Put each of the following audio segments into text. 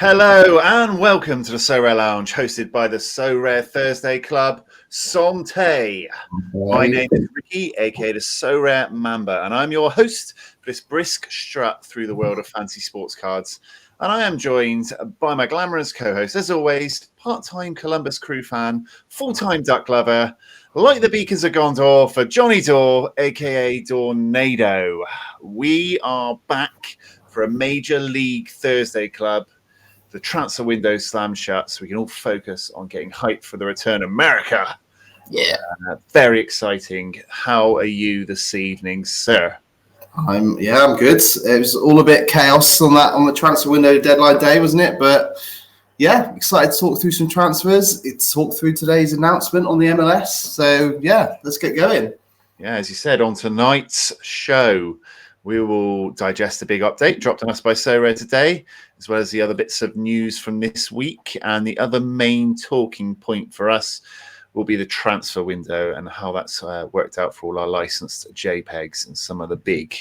Hello and welcome to the Sorare Lounge, hosted by the Sorare Thursday Club, Santé. My name is Ricky, aka the Sorare Mamba, and I'm your host for this brisk strut through the world of fancy sports cards. And I am joined by my glamorous co-host, as always, part-time Columbus Crew fan, full-time duck lover, like the beacons of Gondor, for Johnny Daw, aka DawNADO. We are back for a Major League Thursday Club. The transfer window slammed shut, so we can all focus on getting hyped for the return of MERICA. Yeah. Very exciting. How are you this evening, sir? I'm good. It was all a bit chaos on the transfer window deadline day, wasn't it? But yeah, excited to talk through some transfers. It's talk through today's announcement on the MLS. So yeah, let's get going. Yeah, as you said, on tonight's show, we will digest a big update dropped on us by Sorare today, as well as the other bits of news from this week. And the other main talking point for us will be the transfer window and how that's worked out for all our licensed JPEGs and some of the big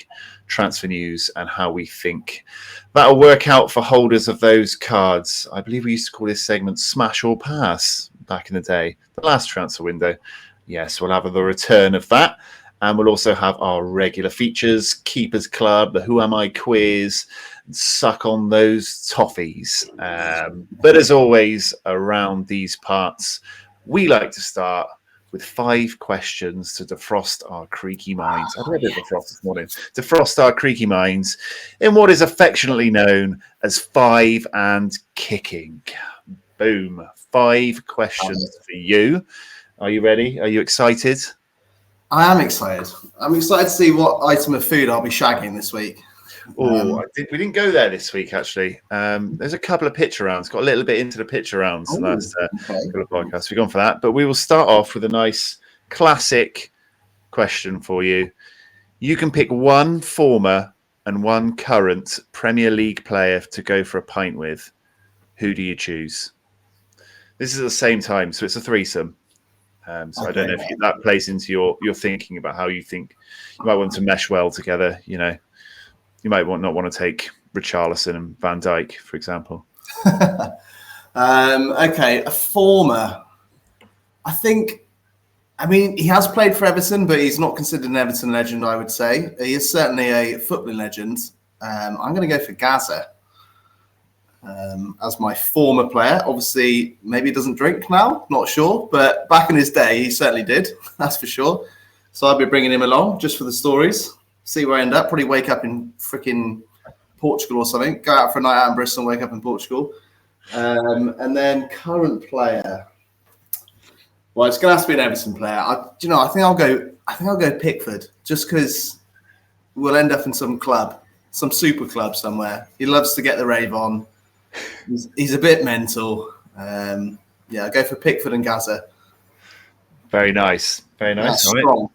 transfer news and how we think that'll work out for holders of those cards. I believe we used to call this segment Smash or Pass back in the day, the last transfer window. Yes, we'll have the return of that. And we'll also have our regular features, Keepers Club, the Who Am I quiz, suck on those toffees. But as always, around these parts, we like to start with 5 questions to defrost our creaky minds. I read it defrost this morning. Defrost our creaky minds in what is affectionately known as 5 and kicking. Boom. 5 questions for you. Are you ready? Are you excited? I am excited. I'm excited to see what item of food I'll be shagging this week. We didn't go there this week, actually. There's a couple of pitch rounds. Got a little bit into the pitch rounds last couple of podcasts. We've gone for that. But we will start off with a nice classic question for you. You can pick one former and one current Premier League player to go for a pint with. Who do you choose? This is at the same time, so it's a threesome. So I don't know if that plays into your thinking about how you think you might want to mesh well together. You know, you might not want to take Richarlison and Van Dijk, for example. Okay, a former. I mean, he has played for Everton, but he's not considered an Everton legend, I would say. He is certainly a footballing legend. I'm going to go for Gaza as my former player. Obviously, maybe he doesn't drink now, not sure. But back in his day, he certainly did, that's for sure. So I'll be bringing him along just for the stories. See where I end up. Probably wake up in freaking Portugal or something. Go out for a night out in Bristol and wake up in Portugal. And then current player. Well, it's going to have to be an Everton player. I think I'll go Pickford, just because we'll end up in some super club somewhere. He loves to get the rave on. He's a bit mental. I'll go for Pickford and Gaza. Very nice. Very nice. That's strong.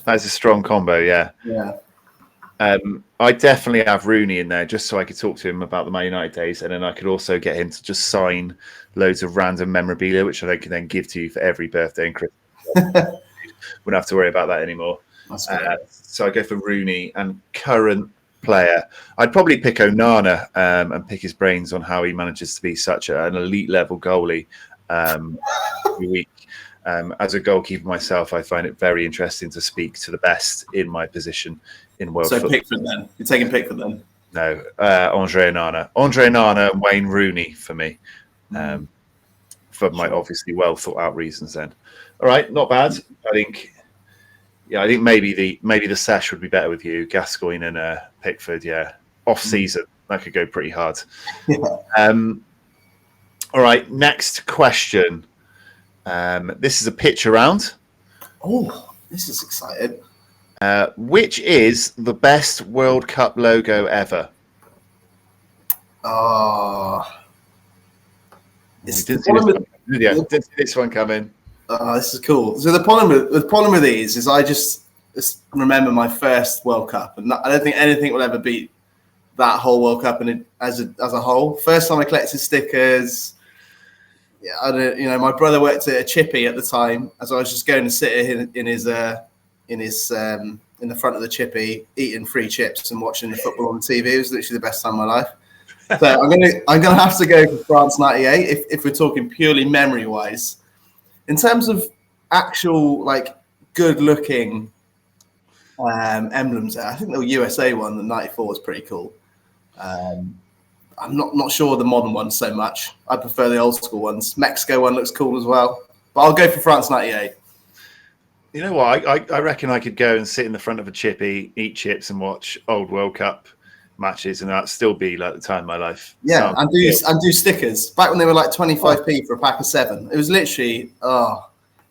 That's a strong combo, yeah. Yeah. I definitely have Rooney in there just so I could talk to him about the Man United days, and then I could also get him to just sign loads of random memorabilia, which I can then give to you for every birthday and Christmas. Wouldn't have to worry about that anymore. So I go for Rooney. And current player, I'd probably pick Onana and pick his brains on how he manages to be such an elite level goalie every week. As a goalkeeper myself, I find it very interesting to speak to the best in my position in world football. So Pickford then? You're taking Pickford then? No, Andre Onana and Wayne Rooney for me, for my obviously well thought out reasons. Then, all right, not bad. I think maybe the sesh would be better with you, Gascoigne and Pickford. Yeah, off season that could go pretty hard. Yeah. All right, next question. This is a pitch around. Oh, this is exciting. Which is the best World Cup logo ever? Didn't see this one coming. This is cool. So the problem with these is I just remember my first World Cup, and I don't think anything will ever beat that whole World Cup as a whole. First time I collected stickers. Yeah, my brother worked at a chippy at the time, as I was just going to sit in the front of the chippy, eating free chips and watching the football on the TV. It was literally the best time of my life. So I'm gonna have to go for France '98 if we're talking purely memory wise. In terms of actual like good looking emblems, I think the USA one, the '94, was pretty cool. I'm not sure the modern ones so much. I prefer the old school ones. Mexico one looks cool as well, but I'll go for France '98. You know what? I reckon I could go and sit in the front of a chippy, eat chips, and watch old World Cup matches, and that'd still be like the time of my life. Yeah, and do stickers. Back when they were like 25p for a pack of 7, it was literally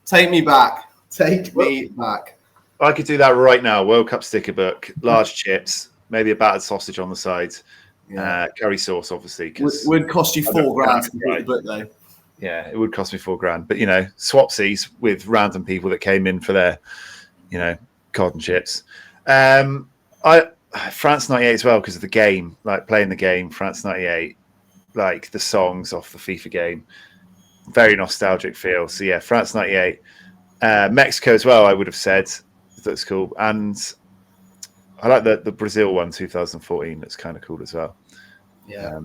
take me back. Take me back. I could do that right now. World Cup sticker book, large chips, maybe a battered sausage on the side, curry sauce, obviously. Would cost you £4 to complete the book, though. Yeah, it would cost me £4, but swapsies with random people that came in for their, cod and chips. France '98 as well because of the game, like playing the game. France '98, like the songs off the FIFA game, very nostalgic feel. So yeah, France '98, Mexico as well. I would have said that's cool, and I like the Brazil one, 2014. That's kind of cool as well. Yeah.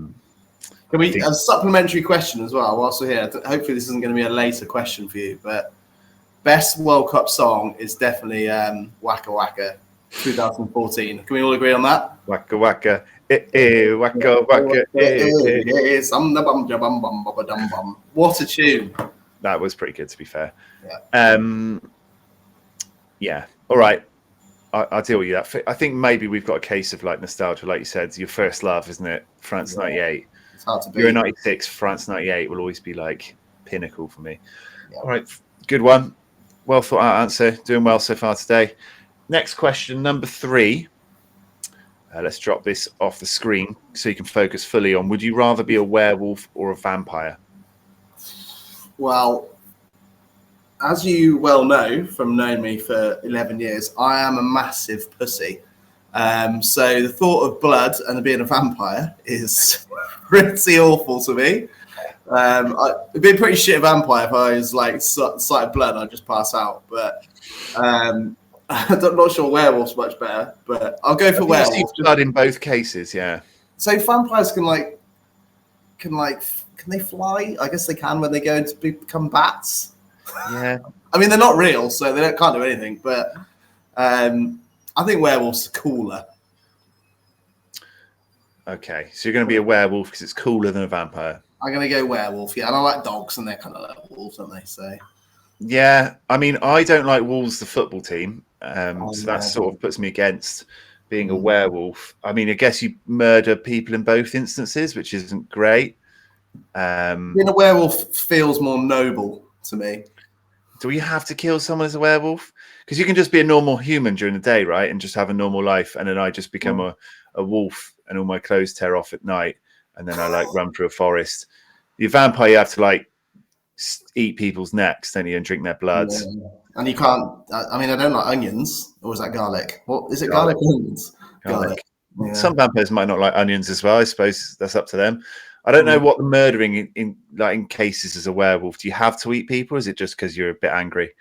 Can we a supplementary question as well whilst we're here? Hopefully this isn't going to be a later question for you, but best World Cup song is definitely Waka Waka 2014. Can we all agree on that? Waka Waka, Waka Waka, What a tune! That was pretty good, to be fair. Yeah. Yeah. All right. I'll deal with you. That I think maybe we've got a case of like nostalgia, like you said, your first love, isn't it? France '98. It's hard to beat. Euro '96, France '98 will always be like pinnacle for me. Yeah. All right, good one. Well thought out answer. Doing well so far today. Next question, number 3. Let's drop this off the screen so you can focus fully on. Would you rather be a werewolf or a vampire? Well, as you well know from knowing me for 11 years, I am a massive pussy. So the thought of blood and being a vampire is pretty awful to me. It'd be a pretty shit vampire if I was like sight of blood, I'd just pass out. But I'm not sure werewolf's much better. But I'll go for werewolf. Blood in both cases, yeah. So vampires can they fly? I guess they can when they go into become bats. Yeah. I mean, they're not real, so they can't do anything. But I think werewolves are cooler. Okay, so you're going to be a werewolf because it's cooler than a vampire. I'm going to go werewolf, yeah. And I like dogs, and they're kind of like wolves, aren't they? So. Yeah, I mean, I don't like Wolves, the football team. So that sort of puts me against being a werewolf. I mean, I guess you murder people in both instances, which isn't great. Being a werewolf feels more noble to me. Do we have to kill someone as a werewolf? Because you can just be a normal human during the day, right? And just have a normal life. And then I just become a wolf and all my clothes tear off at night. And then I like run through a forest. The vampire, you have to like eat people's necks, don't you, and drink their blood. Yeah. And you can't, I mean, I don't like onions. Or is that garlic? What is it? Garlic or onions? Garlic. Yeah. Some vampires might not like onions as well. I suppose that's up to them. I don't know what the murdering in cases as a werewolf. Do you have to eat people? Or is it just because you're a bit angry?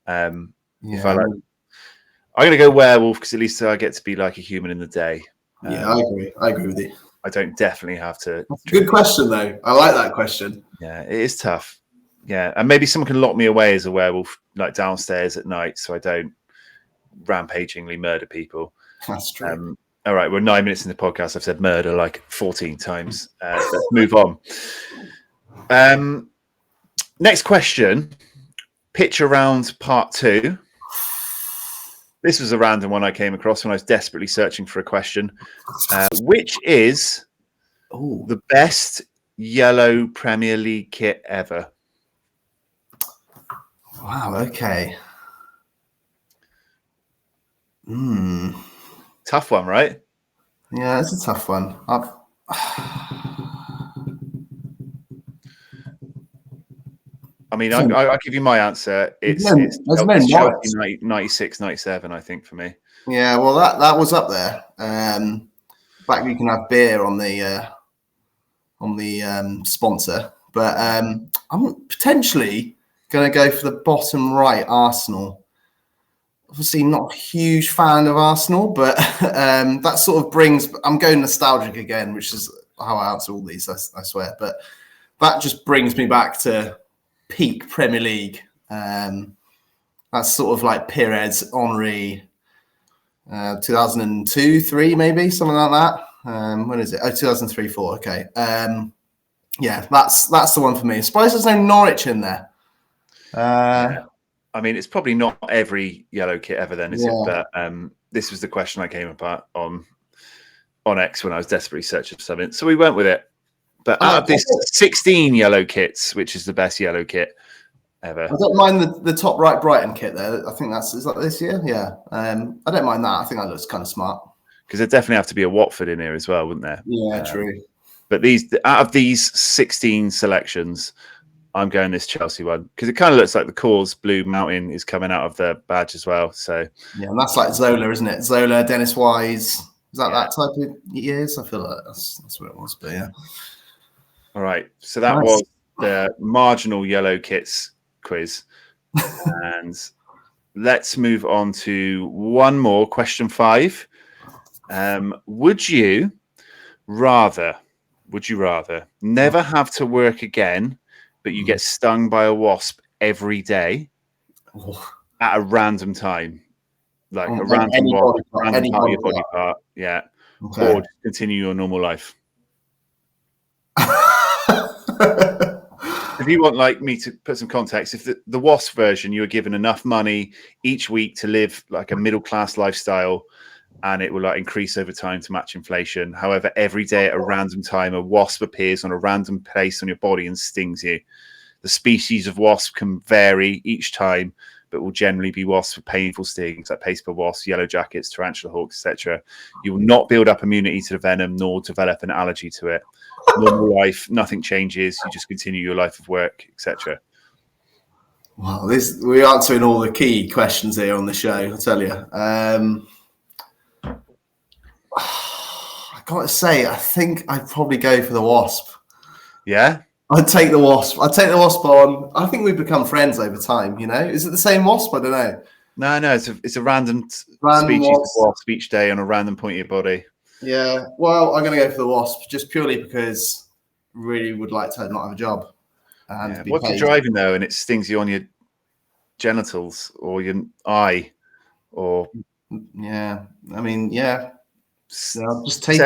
I'm going to go werewolf because at least I get to be like a human in the day. Yeah, I agree with you. I don't definitely have to. Good question, though. I like that question. Yeah, it is tough. Yeah, and maybe someone can lock me away as a werewolf, like downstairs at night, so I don't rampagingly murder people. That's true. All right, we're 9 minutes in the podcast. I've said murder like 14 times. Let's move on. Next question. Picture round part 2. This was a random one I came across when I was desperately searching for a question. Which is the best yellow Premier League kit ever? Wow, okay. Tough one, right? Yeah, it's a tough one. I mean, I'll give you my answer. It's Chelsea 96, 97, I think, for me. Yeah, well, that was up there. In fact, you can have beer on the sponsor. But I'm potentially going to go for the bottom right, Arsenal. Obviously, not a huge fan of Arsenal, but that sort of brings. I'm going nostalgic again, which is how I answer all these, I swear. But that just brings me back to peak Premier League. That's sort of like Pires, Henry, 2002, 3 maybe, something like that. When is it? Oh, 2003, 4. Okay. Yeah, that's the one for me. I suppose there's no Norwich in there. Yeah. I mean, it's probably not every yellow kit ever then, is it? Yeah. But this was the question I came up on X when I was desperately searching for something. So we went with it. But out of this 16 yellow kits, which is the best yellow kit ever. I don't mind the top right Brighton kit there. I think is that this year? Yeah. I don't mind that. I think that looks kind of smart. Because there'd definitely have to be a Watford in here as well, wouldn't there? Yeah, true. But out of these 16 selections, I'm going this Chelsea one because it kind of looks like the Cause Blue Mountain is coming out of the badge as well. So yeah, and that's like Zola, isn't it? Zola, Dennis Wise. Is that type of years? I feel like that's what it was. But yeah. All right. So that was the marginal yellow kits quiz. And let's move on to one more, question 5. Would you rather never have to work again, but you get stung by a wasp every day at a random time? Like a random wasp, random part of your body part. Yeah. Okay. Or just continue your normal life. If you want like me to put some context, if the wasp version, you were given enough money each week to live like a middle-class lifestyle, and it will like increase over time to match inflation. However, every day at a random time, a wasp appears on a random place on your body and stings you. The species of wasp can vary each time, but will generally be wasps with painful stings like paper wasps, yellow jackets, tarantula hawks, etc. You will not build up immunity to the venom nor develop an allergy to it. Normal life, nothing changes. You just continue your life of work, etc. Wow, we're answering all the key questions here on the show. I'll tell you. I gotta say, I think I'd probably go for the wasp. Yeah, I'd take the wasp. I'd take the wasp on. I think we've become friends over time. You know, is it the same wasp? I don't know. No, it's a random species of wasp each day on a random point of your body. Yeah, well, I'm going to go for the wasp just purely because I really would like to not have a job. And what if you're driving though and it stings you on your genitals or your eye? Or yeah, I mean, yeah. I'll just take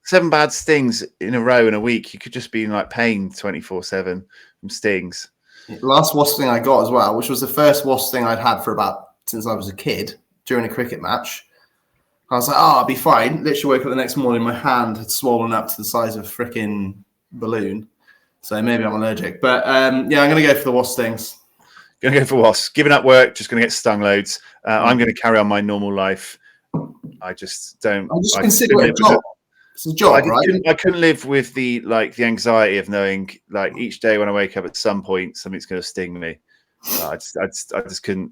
seven bad stings in a row in a week. You could just be in like pain 24/7 from stings. Last wasp sting I got as well, which was the first wasp sting I'd had since I was a kid during a cricket match. I was like, I'll be fine. Literally woke up the next morning, my hand had swollen up to the size of a freaking balloon. So maybe I'm allergic. But yeah, I'm going to go for the wasp stings. Going to go for wasps. Giving up work, just going to get stung loads. I'm going to carry on my normal life. I just don't. I just consider it a job. It's a job, right? I couldn't live with the anxiety of knowing like each day when I wake up at some point something's going to sting me. I just couldn't.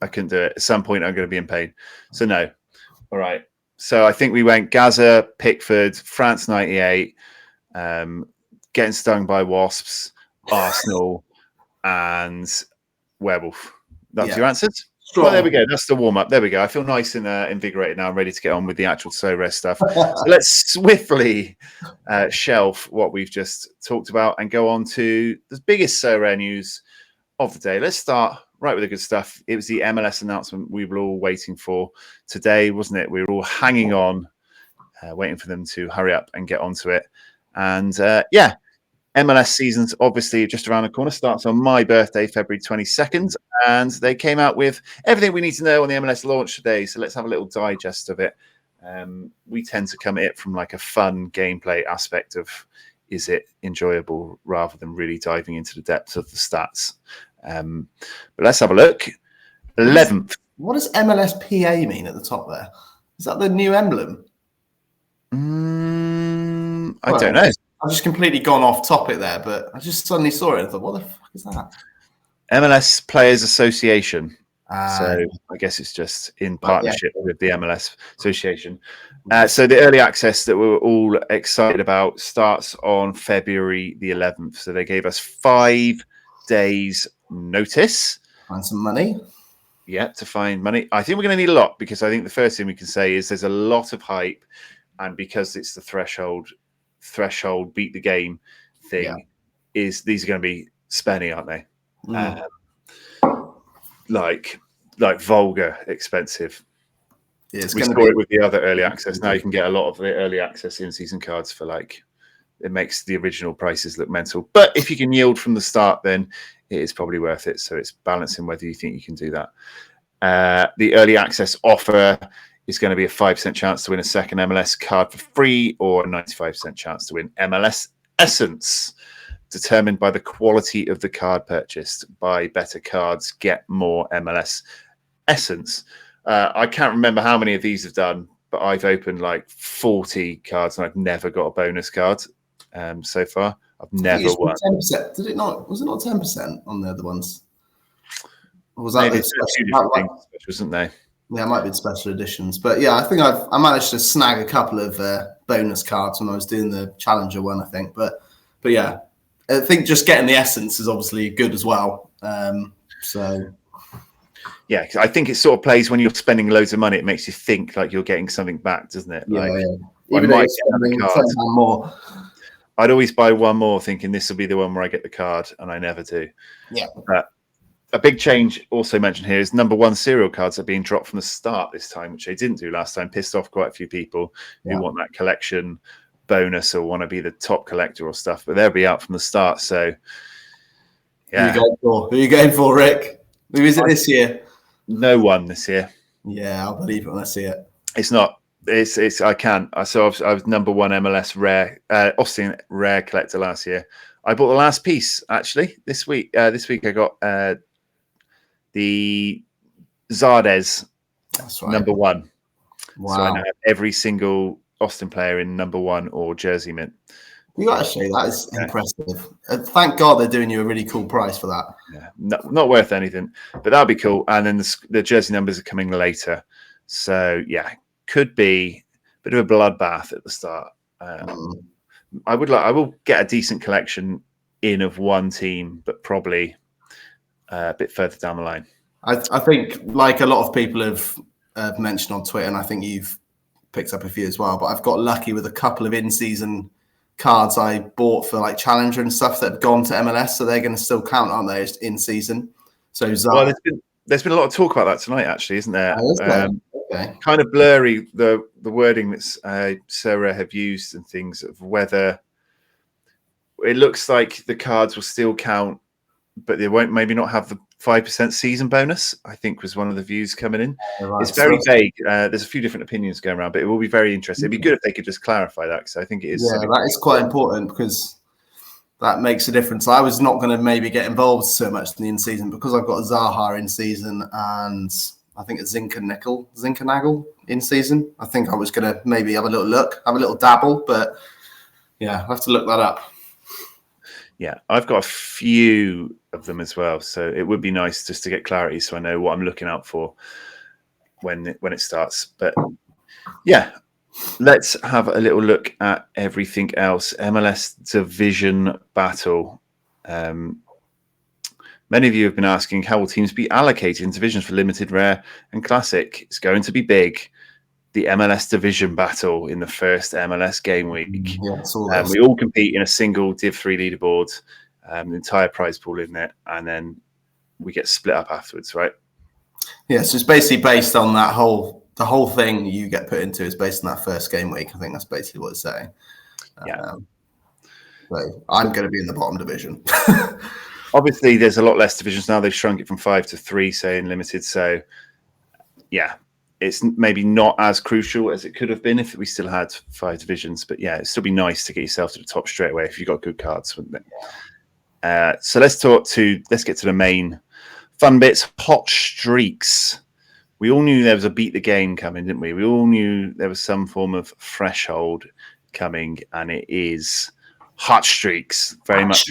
I couldn't do it. At some point I'm going to be in pain. So no. All right. So I think we went Gaza, Pickford, France '98, getting stung by wasps, Arsenal, and werewolf. That's your answers? Well, there we go. That's the warm-up. There we go. I feel nice and invigorated now. I'm ready to get on with the actual Sorare stuff. So let's swiftly shelf what we've just talked about and go on to the biggest Sorare news of the day. Let's start right with the good stuff. It was the MLS announcement we were all waiting for today, wasn't it? We were all hanging on, waiting for them to hurry up and get onto it. And yeah, MLS season's obviously just around the corner. Starts on my birthday, February 22nd. And they came out with everything we need to know on the MLS launch today. So let's have a little digest of it. We tend to come at it from like a fun gameplay aspect of, is it enjoyable, rather than really diving into the depths of the stats. But let's have a look. 11th. What does MLSPA mean at the top there? Is that the new emblem? I don't know. I've just completely gone off topic there, but I just suddenly saw it and thought, what the fuck is that? MLS Players Association. So I guess it's just in partnership with the MLS Association. So the early access that we were all excited about starts on February the 11th. So they gave us 5 days notice. Find some money. Yeah, to find money. I think we're going to need a lot, because I think the first thing we can say is there's a lot of hype, and because it's the threshold threshold, beat the game thing is these are going to be spenny, aren't they? Like vulgar expensive. Yeah, it's we going to saw be it with the other early access. Now you can get a lot of the early access in-season cards for like, it makes the original prices look mental. But if you can yield from the start, then it is probably worth it. So it's balancing whether you think you can do that. The early access offer is going to be a 5% chance to win a second MLS card for free, or a 95% chance to win MLS Essence, determined by the quality of the card purchased. Buy better cards, get more MLS Essence. I can't remember how many of these have done, but I've opened like 40 cards and I've never got a bonus card so far. I've never won. 10%. Did it not? Was it not 10% on the other ones? Or was that maybe it's a few different things, wasn't they? Yeah, it might be special editions, but yeah, I think I managed to snag a couple of bonus cards when I was doing the Challenger one, I think. But yeah, I think just getting the essence is obviously good as well. So yeah, I think it sort of plays when you're spending loads of money. It makes you think like you're getting something back, doesn't it? Yeah, like, yeah. Even though you're spending £10 more. I'd always buy one more, thinking this will be the one where I get the card, and I never do. Yeah. A big change also mentioned here is number 1 serial cards are being dropped from the start this time, which they didn't do last time. Pissed off quite a few people who want that collection bonus or want to be the top collector or stuff, but they'll be out from the start. So, yeah. Who are you going for, Rick? Who is it this year? No one this year. Yeah, I'll believe it when I see it. It's not. It's. I can't. I was number 1 MLS rare, Austin rare collector last year. I bought the last piece actually this week. This week I got the Zardes number 1. Wow. So I now have every single Austin player in number 1 or jersey mint. You actually, that is impressive. Thank God they're doing you a really cool price for that. Yeah, not worth anything, but that'll be cool. And then the jersey numbers are coming later, so yeah, could be a bit of a bloodbath at the start. I will get a decent collection in of one team, but probably a bit further down the line. I think, like a lot of people have mentioned on Twitter, and I think you've picked up a few as well, but I've got lucky with a couple of in-season cards I bought for like Challenger and stuff that have gone to MLS, so they're going to still count, aren't they, in season? So well, there's been a lot of talk about that tonight, actually, isn't there? Okay. Kind of blurry the wording that Sarah have used and things of whether it looks like the cards will still count, but they won't maybe not have the 5% season bonus, I think was one of the views coming in. Right. It's very vague. There's a few different opinions going around, but it will be very interesting. It'd be good if they could just clarify that, because I think it is. Yeah, that is quite important, because that makes a difference. I was not going to maybe get involved so much in the in-season because I've got a Zaha in-season and I think a Zinkernagel in-season. I think I was going to maybe have a little look, have a little dabble, but yeah, I'll have to look that up. Yeah, I've got a few of them as well, so it would be nice just to get clarity so I know what I'm looking out for when it starts. But yeah, let's have a little look at everything else. MLS Division Battle. Many of you have been asking, how will teams be allocated in divisions for limited, rare, and classic? It's going to be big. The MLS Division Battle in the first MLS game week. Yeah, we all compete in a single Div 3 leaderboard, the entire prize pool in it, and then we get split up afterwards, right? Yeah, so it's basically based on that the whole thing you get put into is based on that first game week. I think that's basically what it's saying. Yeah. So I'm going to be in the bottom division. Obviously, there's a lot less divisions now. They've shrunk it from 5 to 3, say, in limited. So, yeah, it's maybe not as crucial as it could have been if we still had 5 divisions. But yeah, it'd still be nice to get yourself to the top straight away if you've got good cards, wouldn't it? So let's get to the main fun bits. Hot streaks. We all knew there was a beat the game coming, didn't we? We all knew there was some form of threshold coming, and it is hot streaks. Very much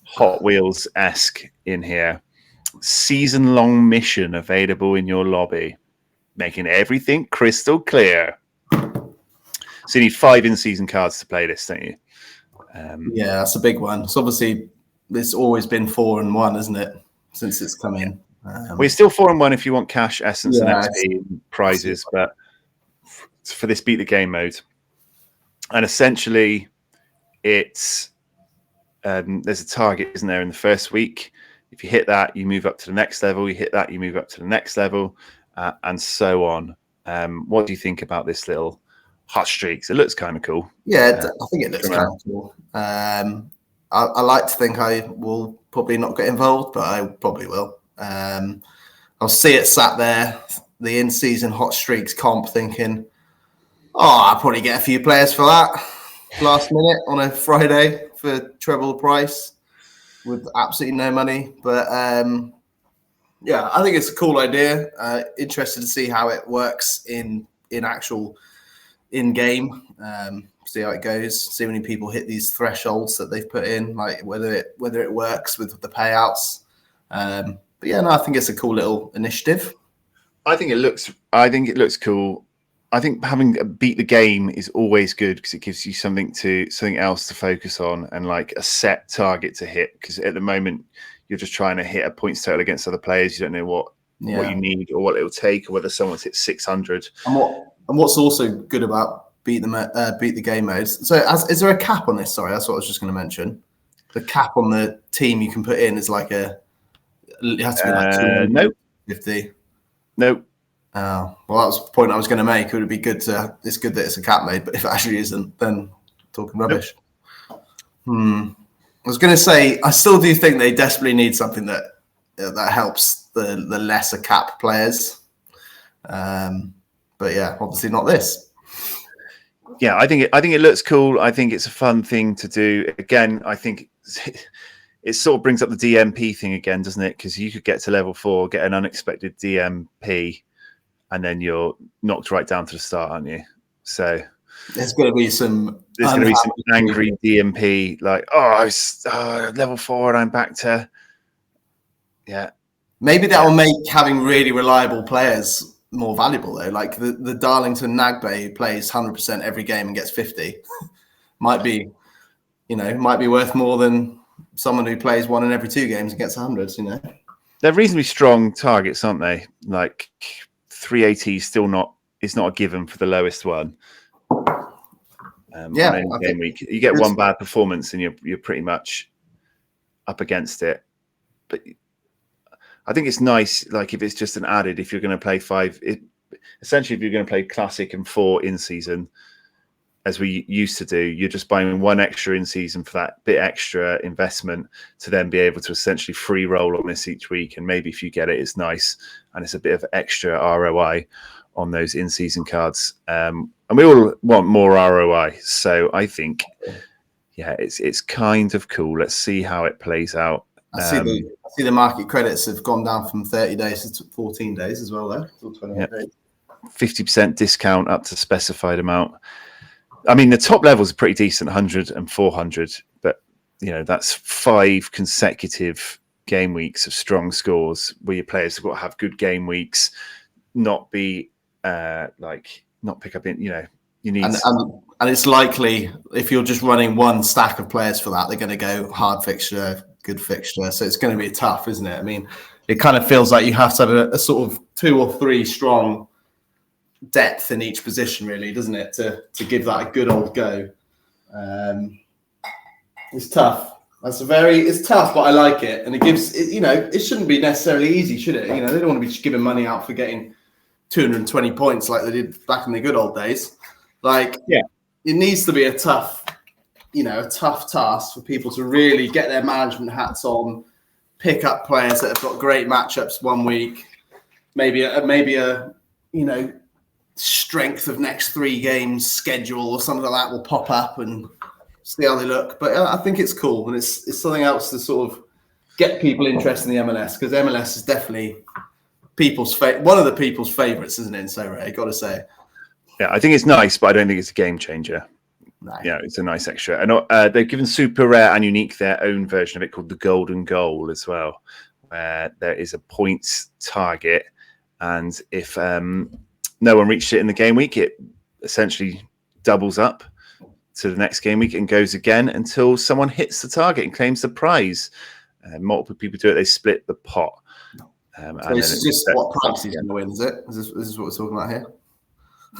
Hot Wheels-esque in here. Season-long mission available in your lobby, making everything crystal clear. So you need 5 in-season cards to play this, don't you? Yeah, that's a big one. So obviously, it's always been 4 and 1, isn't it? Since it's come in. We're still 4 and 1 if you want cash, essence, and XP and prizes, but for this beat the game mode. And essentially, it's there's a target, isn't there, in the first week. If you hit that, you move up to the next level. You hit that, you move up to the next level, and so on. What do you think about this little hot streaks? It looks kind of cool. Yeah, I think it looks kind of cool. I like to think I will probably not get involved, but I probably will. I'll see it sat there, the in-season hot streaks comp, thinking, I'll probably get a few players for that last minute on a Friday for treble the price with absolutely no money. But yeah, I think it's a cool idea. Interested to see how it works in actual in-game. See how it goes. See how many people hit these thresholds that they've put in, like whether it works with the payouts. But yeah, no, I think it's a cool little initiative. I think it looks cool. I think having beat the game is always good because it gives you something else to focus on and like a set target to hit. Because at the moment you're just trying to hit a points total against other players. You don't know what you need or what it'll take, or whether someone's hit 600. And what's also good about beat the game mode. So is there a cap on this? Sorry, that's what I was just going to mention. The cap on the team you can put in is like it has to be like 250. Nope. Oh, well, that was the point I was going to make. It would be good it's good that it's a cap made, but if it actually isn't, then talking rubbish. Nope. I was going to say, I still do think they desperately need something that helps the lesser cap players. But yeah, obviously not this. Yeah, I think it looks cool. I think it's a fun thing to do. Again, I think it sort of brings up the DMP thing again, doesn't it? Because you could get to level 4, get an unexpected DMP, and then you're knocked right down to the start, aren't you? So there's going to be some angry DMP, like, I was level 4 and I'm back to Maybe that will make having really reliable players more valuable though. Like the Darlington Nagbe who plays 100% every game and gets 50 might be worth more than someone who plays 1 in every 2 games and gets 100. They're reasonably strong targets, aren't they? Like 380 is not a given for the lowest one. Game week, you get one bad performance and you're pretty much up against it. But I think it's nice, like if it's just an added, if you're going to play 5, essentially if you're going to play Classic and 4 in season, as we used to do, you're just buying 1 extra in season for that bit extra investment to then be able to essentially free roll on this each week. And maybe if you get it, it's nice and it's a bit of extra ROI on those in season cards. And we all want more ROI. So I think, it's kind of cool. Let's see how it plays out. I see the market credits have gone down from 30 days to 14 days as well, though. 28 days. 50% discount up to specified amount. I mean, the top levels are pretty decent, 100 and 400, but that's 5 consecutive game weeks of strong scores where your players have got to have good game weeks, not be not pick up in, you need. And it's likely if you're just running 1 stack of players for that, they're going to go hard fixture, good fixture. So it's going to be tough, isn't it? I mean, it kind of feels like you have to have a sort of 2 or 3 strong depth in each position, really, doesn't it, to give that a good old go. It's tough. It's tough, but I like it, and it gives it shouldn't be necessarily easy, should it? They don't want to be giving money out for getting 220 points like they did back in the good old days. It needs to be a tough task for people to really get their management hats on, pick up players that have got great matchups one week, maybe a strength of next 3 games schedule or something like that will pop up and see how they look. But I think it's cool, and it's something else to sort of get people interested in the MLS, because MLS is definitely one of the people's favorites, isn't it, in Sorare? Got to say. Yeah, I think it's nice, but I don't think it's a game changer. No. Yeah, it's a nice extra. And they've given Super Rare and Unique their own version of it called the Golden Goal as well, where there is a points target, and if no one reached it in the game week, it essentially doubles up to the next game week and goes again until someone hits the target and claims the prize. Multiple people do it. They split the pot. So it's just what price he's going to win, is it? Is this what we're talking about here?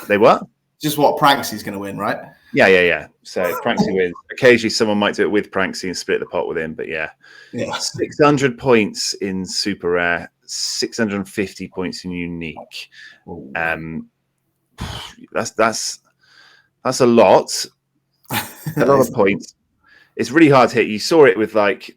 They what? Just what Pranksy's going to win, right? Yeah. So Pranksy wins. Occasionally, someone might do it with Pranksy and split the pot with him, but yeah. 600 points in super rare, 650 points in unique. That's a lot. A lot of points. It's really hard to hit. You saw it with like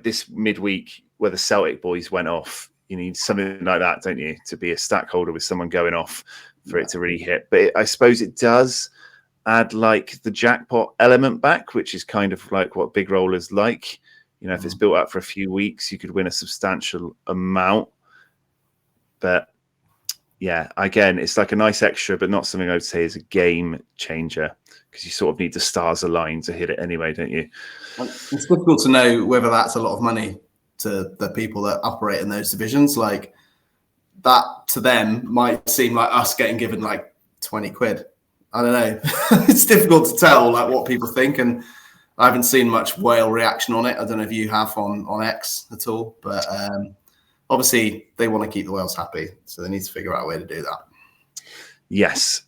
this midweek where the Celtic boys went off. You need something like that, don't you, to be a stack holder with someone going off for it to really hit. But I suppose it does add like the jackpot element back, which is kind of like what big rollers like. If it's built up for a few weeks, you could win a substantial amount. But yeah, again, it's like a nice extra, but not something I would say is a game changer, because you sort of need the stars aligned to hit it anyway, don't you? It's difficult to know whether that's a lot of money to the people that operate in those divisions. Like that to them might seem like us getting given like 20 quid. I don't know. It's difficult to tell like what people think, and I haven't seen much whale reaction on it. I don't know if you have on X at all, but obviously they want to keep the whales happy, so they need to figure out a way to do that. Yes.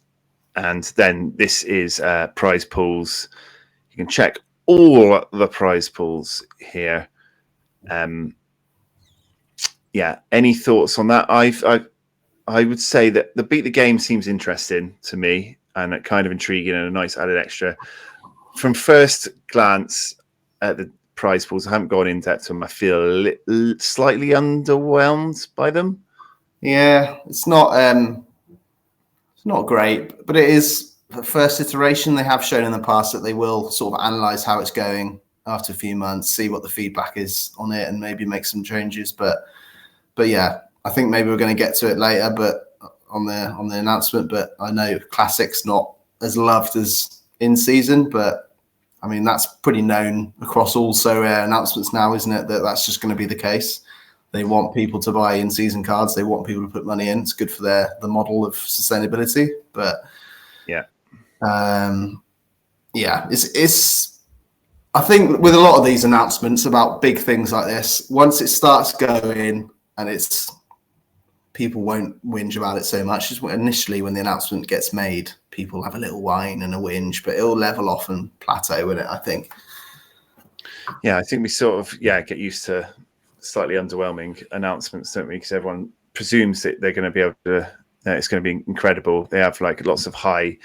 And then this is prize pools. You can check all the prize pools here. Any thoughts on that? I would say that the beat the game seems interesting to me and kind of intriguing and a nice added extra. From first glance at the prize pools, I haven't gone in depth to them. I feel slightly underwhelmed by them. Yeah, it's not great, but it is the first iteration. They have shown in the past that they will sort of analyze how it's going after a few months, see what the feedback is on it, and maybe make some changes. But yeah, I think maybe we're going to get to it later, but on the announcement. But I know Classic's not as loved as in season, but I mean that's pretty known across all Sorare announcements now, isn't it? That's just going to be the case. They want people to buy in season cards. They want people to put money in. It's good for the model of sustainability. But it's. I think with a lot of these announcements about big things like this, once it starts going and it's people won't whinge about it so much. Just initially when the announcement gets made, people have a little whine and a whinge, but it'll level off and plateau in it, I think. Yeah, I think we sort of get used to slightly underwhelming announcements, don't we? Because everyone presumes that they're going to be able to. It's going to be incredible. They have like lots of high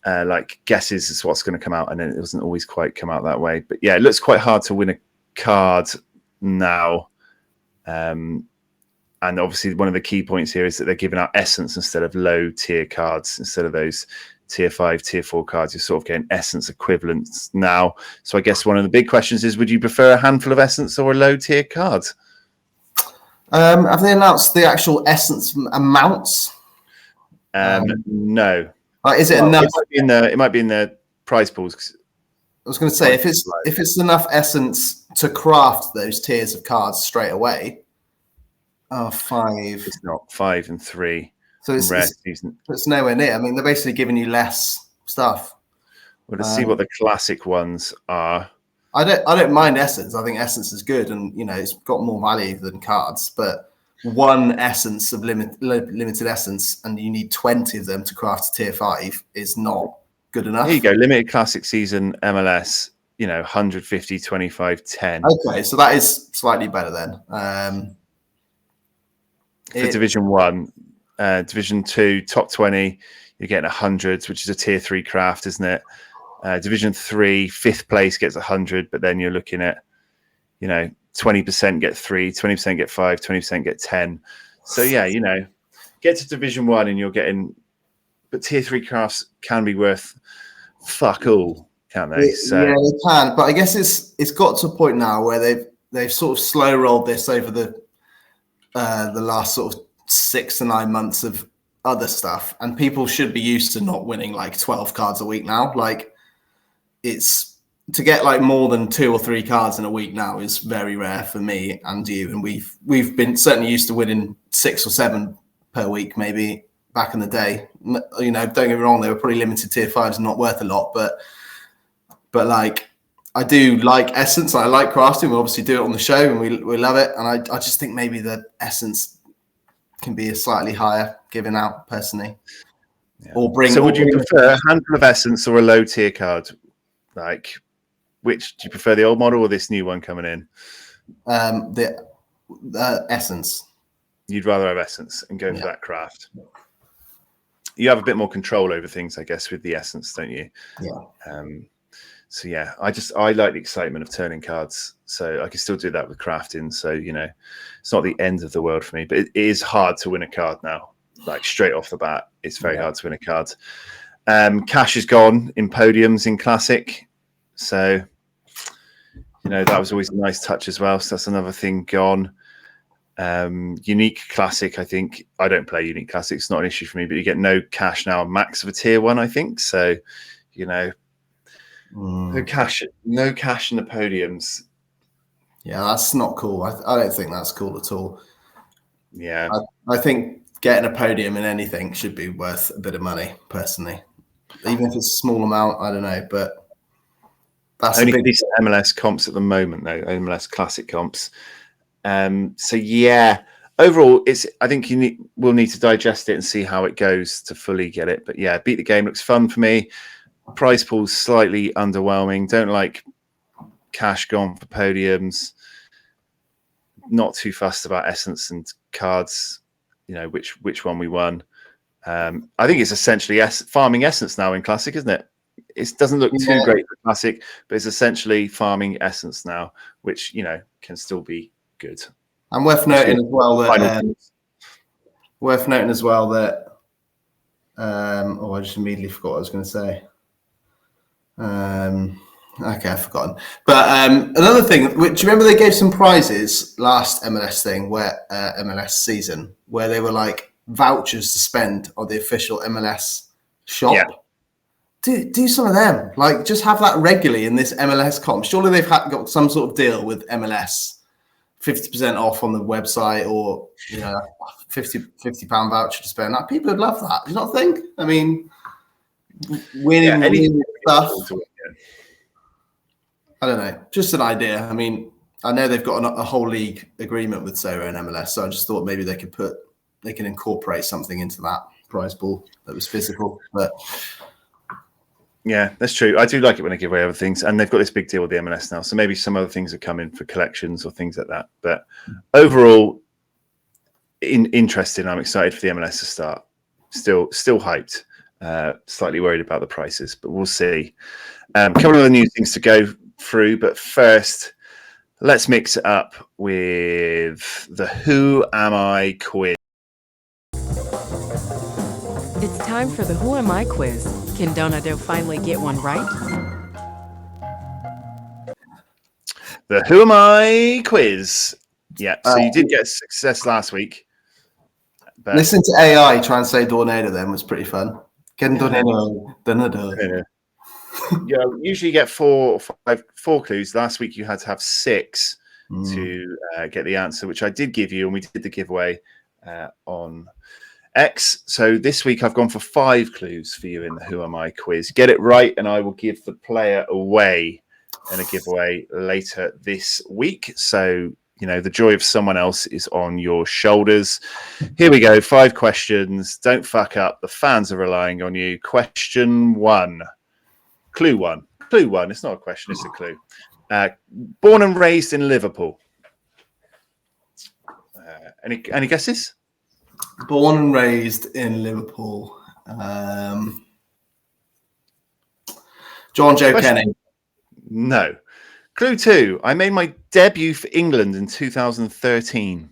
like guesses as to what's going to come out, and then it doesn't always quite come out that way. But yeah, it looks quite hard to win a card now. And obviously, one of the key points here is that they're giving out essence instead of low tier cards, instead of those tier 5, tier 4 cards. You're sort of getting essence equivalents now. So I guess one of the big questions is, would you prefer a handful of essence or a low tier card? Have they announced the actual essence amounts? No. Is it enough? It might be in the prize pools. I was going to say, if it's enough essence to craft those tiers of cards straight away. 5. It's not 5 and 3. So it's nowhere near. I mean, they're basically giving you less stuff. Well, let's see what the classic ones are. I don't mind essence. I think essence is good, and it's got more value than cards. But one essence of limited essence, and you need 20 of them to craft a tier 5, is not good enough. Here you go. Limited classic season MLS. 150, 25, 10. Okay, so that is slightly better then. For Division 1, Division 2, top 20, you're getting 100, which is a tier 3 craft, isn't it? Division 3, 5th place gets 100, but then you're looking at, 20% get 3, 20% get 5, 20% get 10. So yeah, get to Division 1 and you're getting, but tier 3 crafts can be worth fuck all, can't they? Yeah, they can, but I guess it's got to a point now where they've sort of slow rolled this over the last sort of 6 to 9 months of other stuff, and people should be used to not winning like 12 cards a week now. Like, it's to get like more than 2 or 3 cards in a week now is very rare for me and you, and we've been certainly used to winning 6 or 7 per week maybe back in the day. Don't get me wrong, they were probably limited tier 5s and not worth a lot, but like, I do like essence. I like crafting. We obviously do it on the show, and we love it. And I just think maybe the essence can be a slightly higher given out, personally. Yeah. Or bring. So, or would you bring prefer a handful of essence or a low tier card? Like, which do you prefer, the old model or this new one coming in? the essence. You'd rather have essence and go for Yeah. that craft. You have a bit more control over things, I guess, with the essence, don't you? Yeah. So yeah, I like the excitement of turning cards. So I can still do that with crafting. So, you know, it's not the end of the world for me, but it is hard to win a card now. Like straight off the bat, it's very hard to win a card. Cash is gone in podiums in Classic. So, you know, that was always a nice touch as well. So that's another thing gone. Unique Classic, I think. I don't play Unique Classic. It's not an issue for me, but you get no cash now, max of a tier 1, I think. So, you know, no cash in the podiums. Yeah, that's not cool. I don't think that's cool at all. Yeah. I think getting a podium in anything should be worth a bit of money, personally. Even if it's a small amount, I don't know, but that's only a big decent MLS comps at the moment, though. MLS Classic comps. So yeah, overall, I think we'll need to digest it and see how it goes to fully get it. But yeah, Beat the Game looks fun for me. Prize pool's slightly underwhelming. Don't like cash gone for podiums. Not too fussed about essence and cards. You know which one we won. I think it's essentially farming essence now in Classic, isn't it? It doesn't look too great for Classic, but it's essentially farming essence now, which, you know, can still be good. And worth noting as well that I just immediately forgot what I was going to say. Okay, I've forgotten. But another thing, do you remember they gave some prizes last MLS thing, where MLS season, where they were like vouchers to spend on the official MLS shop? Yeah. Do some of them. Like, just have that regularly in this MLS comp. Surely they've got some sort of deal with MLS, 50% off on the website, or, you know, £50 voucher to spend. Like, people would love that. Do you not think? I mean, winning stuff. I don't know. Just an idea. I mean, I know they've got a whole league agreement with Sorare and MLS, so I just thought maybe they can incorporate something into that prize pool that was physical. But yeah, that's true. I do like it when they give away other things, and they've got this big deal with the MLS now. So maybe some other things are coming for collections or things like that. But overall, interesting. I'm excited for the MLS to start. Still hyped. Slightly worried about the prices, but we'll see. Couple of other new things to go through, but first, let's mix it up with the Who Am I quiz. It's time for the Who Am I quiz. Can DawNADO finally get one right? The Who Am I quiz. Yeah, so you did get success last week. But listen to AI try and say DawNADO then was pretty fun. Can DawNADO. Yeah, usually you get four clues. Last week you had to have 6 to get the answer, which I did give you, and we did the giveaway on X. So this week I've gone for 5 clues for you in the Who Am I quiz. Get it right, and I will give the player away in a giveaway later this week. So, you know, the joy of someone else is on your shoulders. Here we go. 5 questions. Don't fuck up. The fans are relying on you. Question 1. Clue 1. Clue 1. It's not a question, it's a clue. Born and raised in Liverpool. Any guesses? Born and raised in Liverpool. John Joe Kenny. No. Clue 2. I made my debut for England in 2013.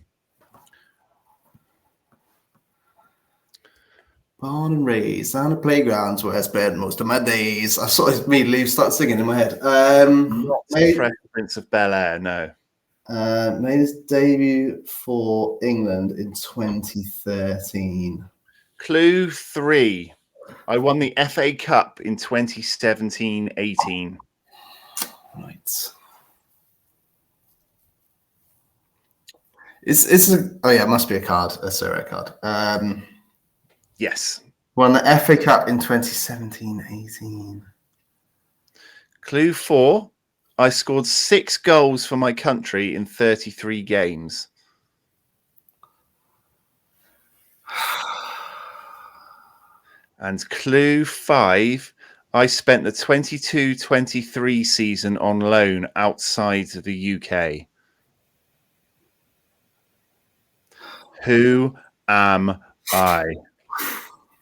Born and raised on the playgrounds where I spent most of my days. I sort of immediately start singing in my head. Not the Fresh Prince of Bel-Air, no. Made his debut for England in 2013. Clue 3. I won the FA Cup in 2017-18. Right. It must be a card, a Sorare card. Yes. Won the FA Cup in 2017-18. Clue 4. I scored 6 goals for my country in 33 games. And clue 5, I spent the 22-23 season on loan outside of the UK. Who am I?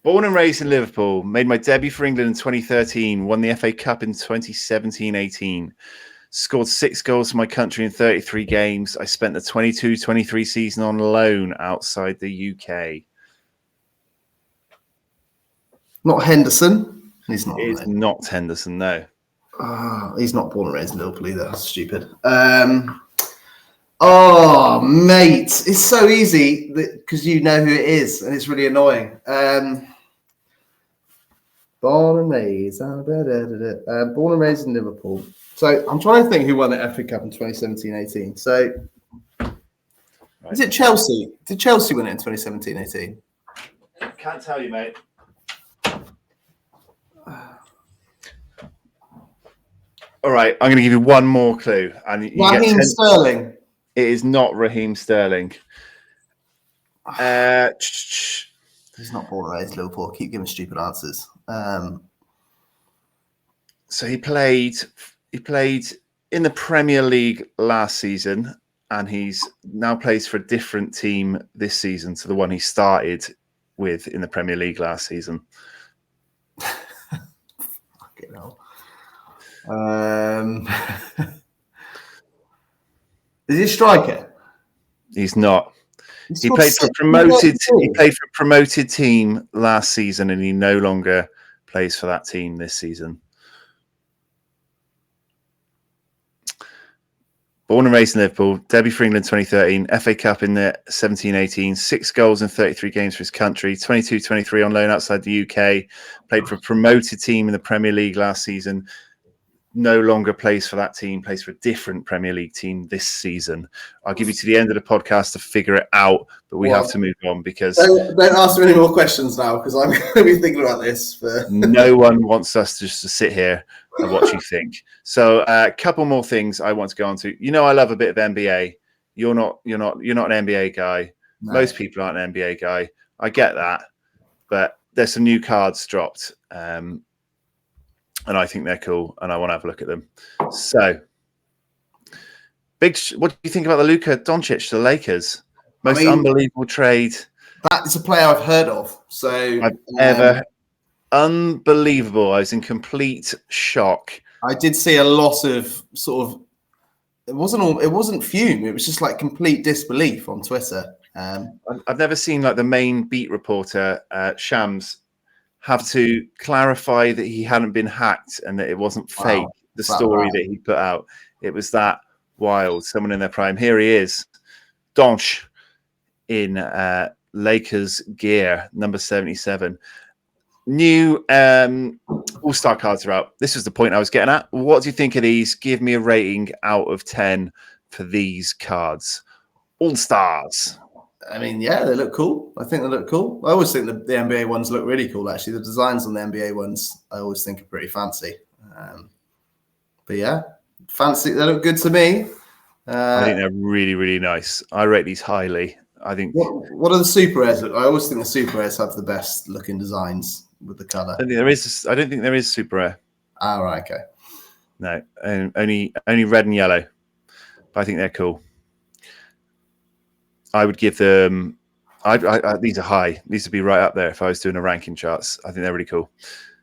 Born and raised in Liverpool, made my debut for England in 2013, won the FA Cup in 2017-18, scored 6 goals for my country in 33 games. I spent the 22-23 season on loan outside the UK. Not Henderson. He's not. It's not Henderson, no. He's not born and raised in Liverpool either. That's stupid. Oh, mate, it's so easy because you know who it is, and it's really annoying. Born and raised, born and raised in Liverpool. So I'm trying to think who won the FA Cup in 2017-18. So is it Chelsea? Did Chelsea win it in 2017-18? Can't tell you, mate. All right, I'm going to give you one more clue. And Raheem Sterling. It is not Raheem Sterling. He's not born and raised Liverpool. Keep giving stupid answers. So he played in the Premier League last season, and he's now plays for a different team this season to the one he started with in the Premier League last season. Fucking hell. Is he a striker? He's not. He played for a promoted team last season, and he no longer plays for that team this season. Born and raised in Liverpool, debut for England 2013, FA Cup in the 17-18, 6 goals in 33 games for his country, 22-23 on loan outside the UK, played for a promoted team in the Premier League last season, no longer plays for that team, plays for a different Premier League team this season. I'll give you to the end of the podcast to figure it out, but we have to move on because... Don't ask me any more questions now because I'm going to be thinking about this. No one wants us just to sit here and watch you think. So a couple more things I want to go on to. You know, I love a bit of NBA. You're not an NBA guy. No. Most people aren't an NBA guy. I get that, but there's some new cards dropped. And I think they're cool, and I want to have a look at them. So, what do you think about the Luka Doncic to the Lakers? Most unbelievable trade. That is a player I've heard of. So unbelievable. I was in complete shock. I did see a lot of sort of. It wasn't fume. It was just like complete disbelief on Twitter. I've never seen like the main beat reporter, Shams, have to clarify that he hadn't been hacked and that it wasn't fake. Wow. The story that he put out, it was that wild. Someone in their prime. Here he is, Donch in Lakers gear, number 77. New All-Star cards are out. This was the point I was getting at. What do you think of these? Give me a rating out of 10 for these cards. All-Stars. I mean, yeah, they look cool. I think they look cool. I always think the NBA ones look really cool, actually. The designs on the NBA ones, I always think are pretty fancy. But yeah, fancy. They look good to me. I think they're really, really nice. I rate these highly. I think. What are the super airs? I always think the super airs have the best looking designs with the color. I don't think there is super air. Ah, right, okay. No, only red and yellow. But I think they're cool. I would give them. These are high. These would be right up there if I was doing a ranking charts. I think they're really cool.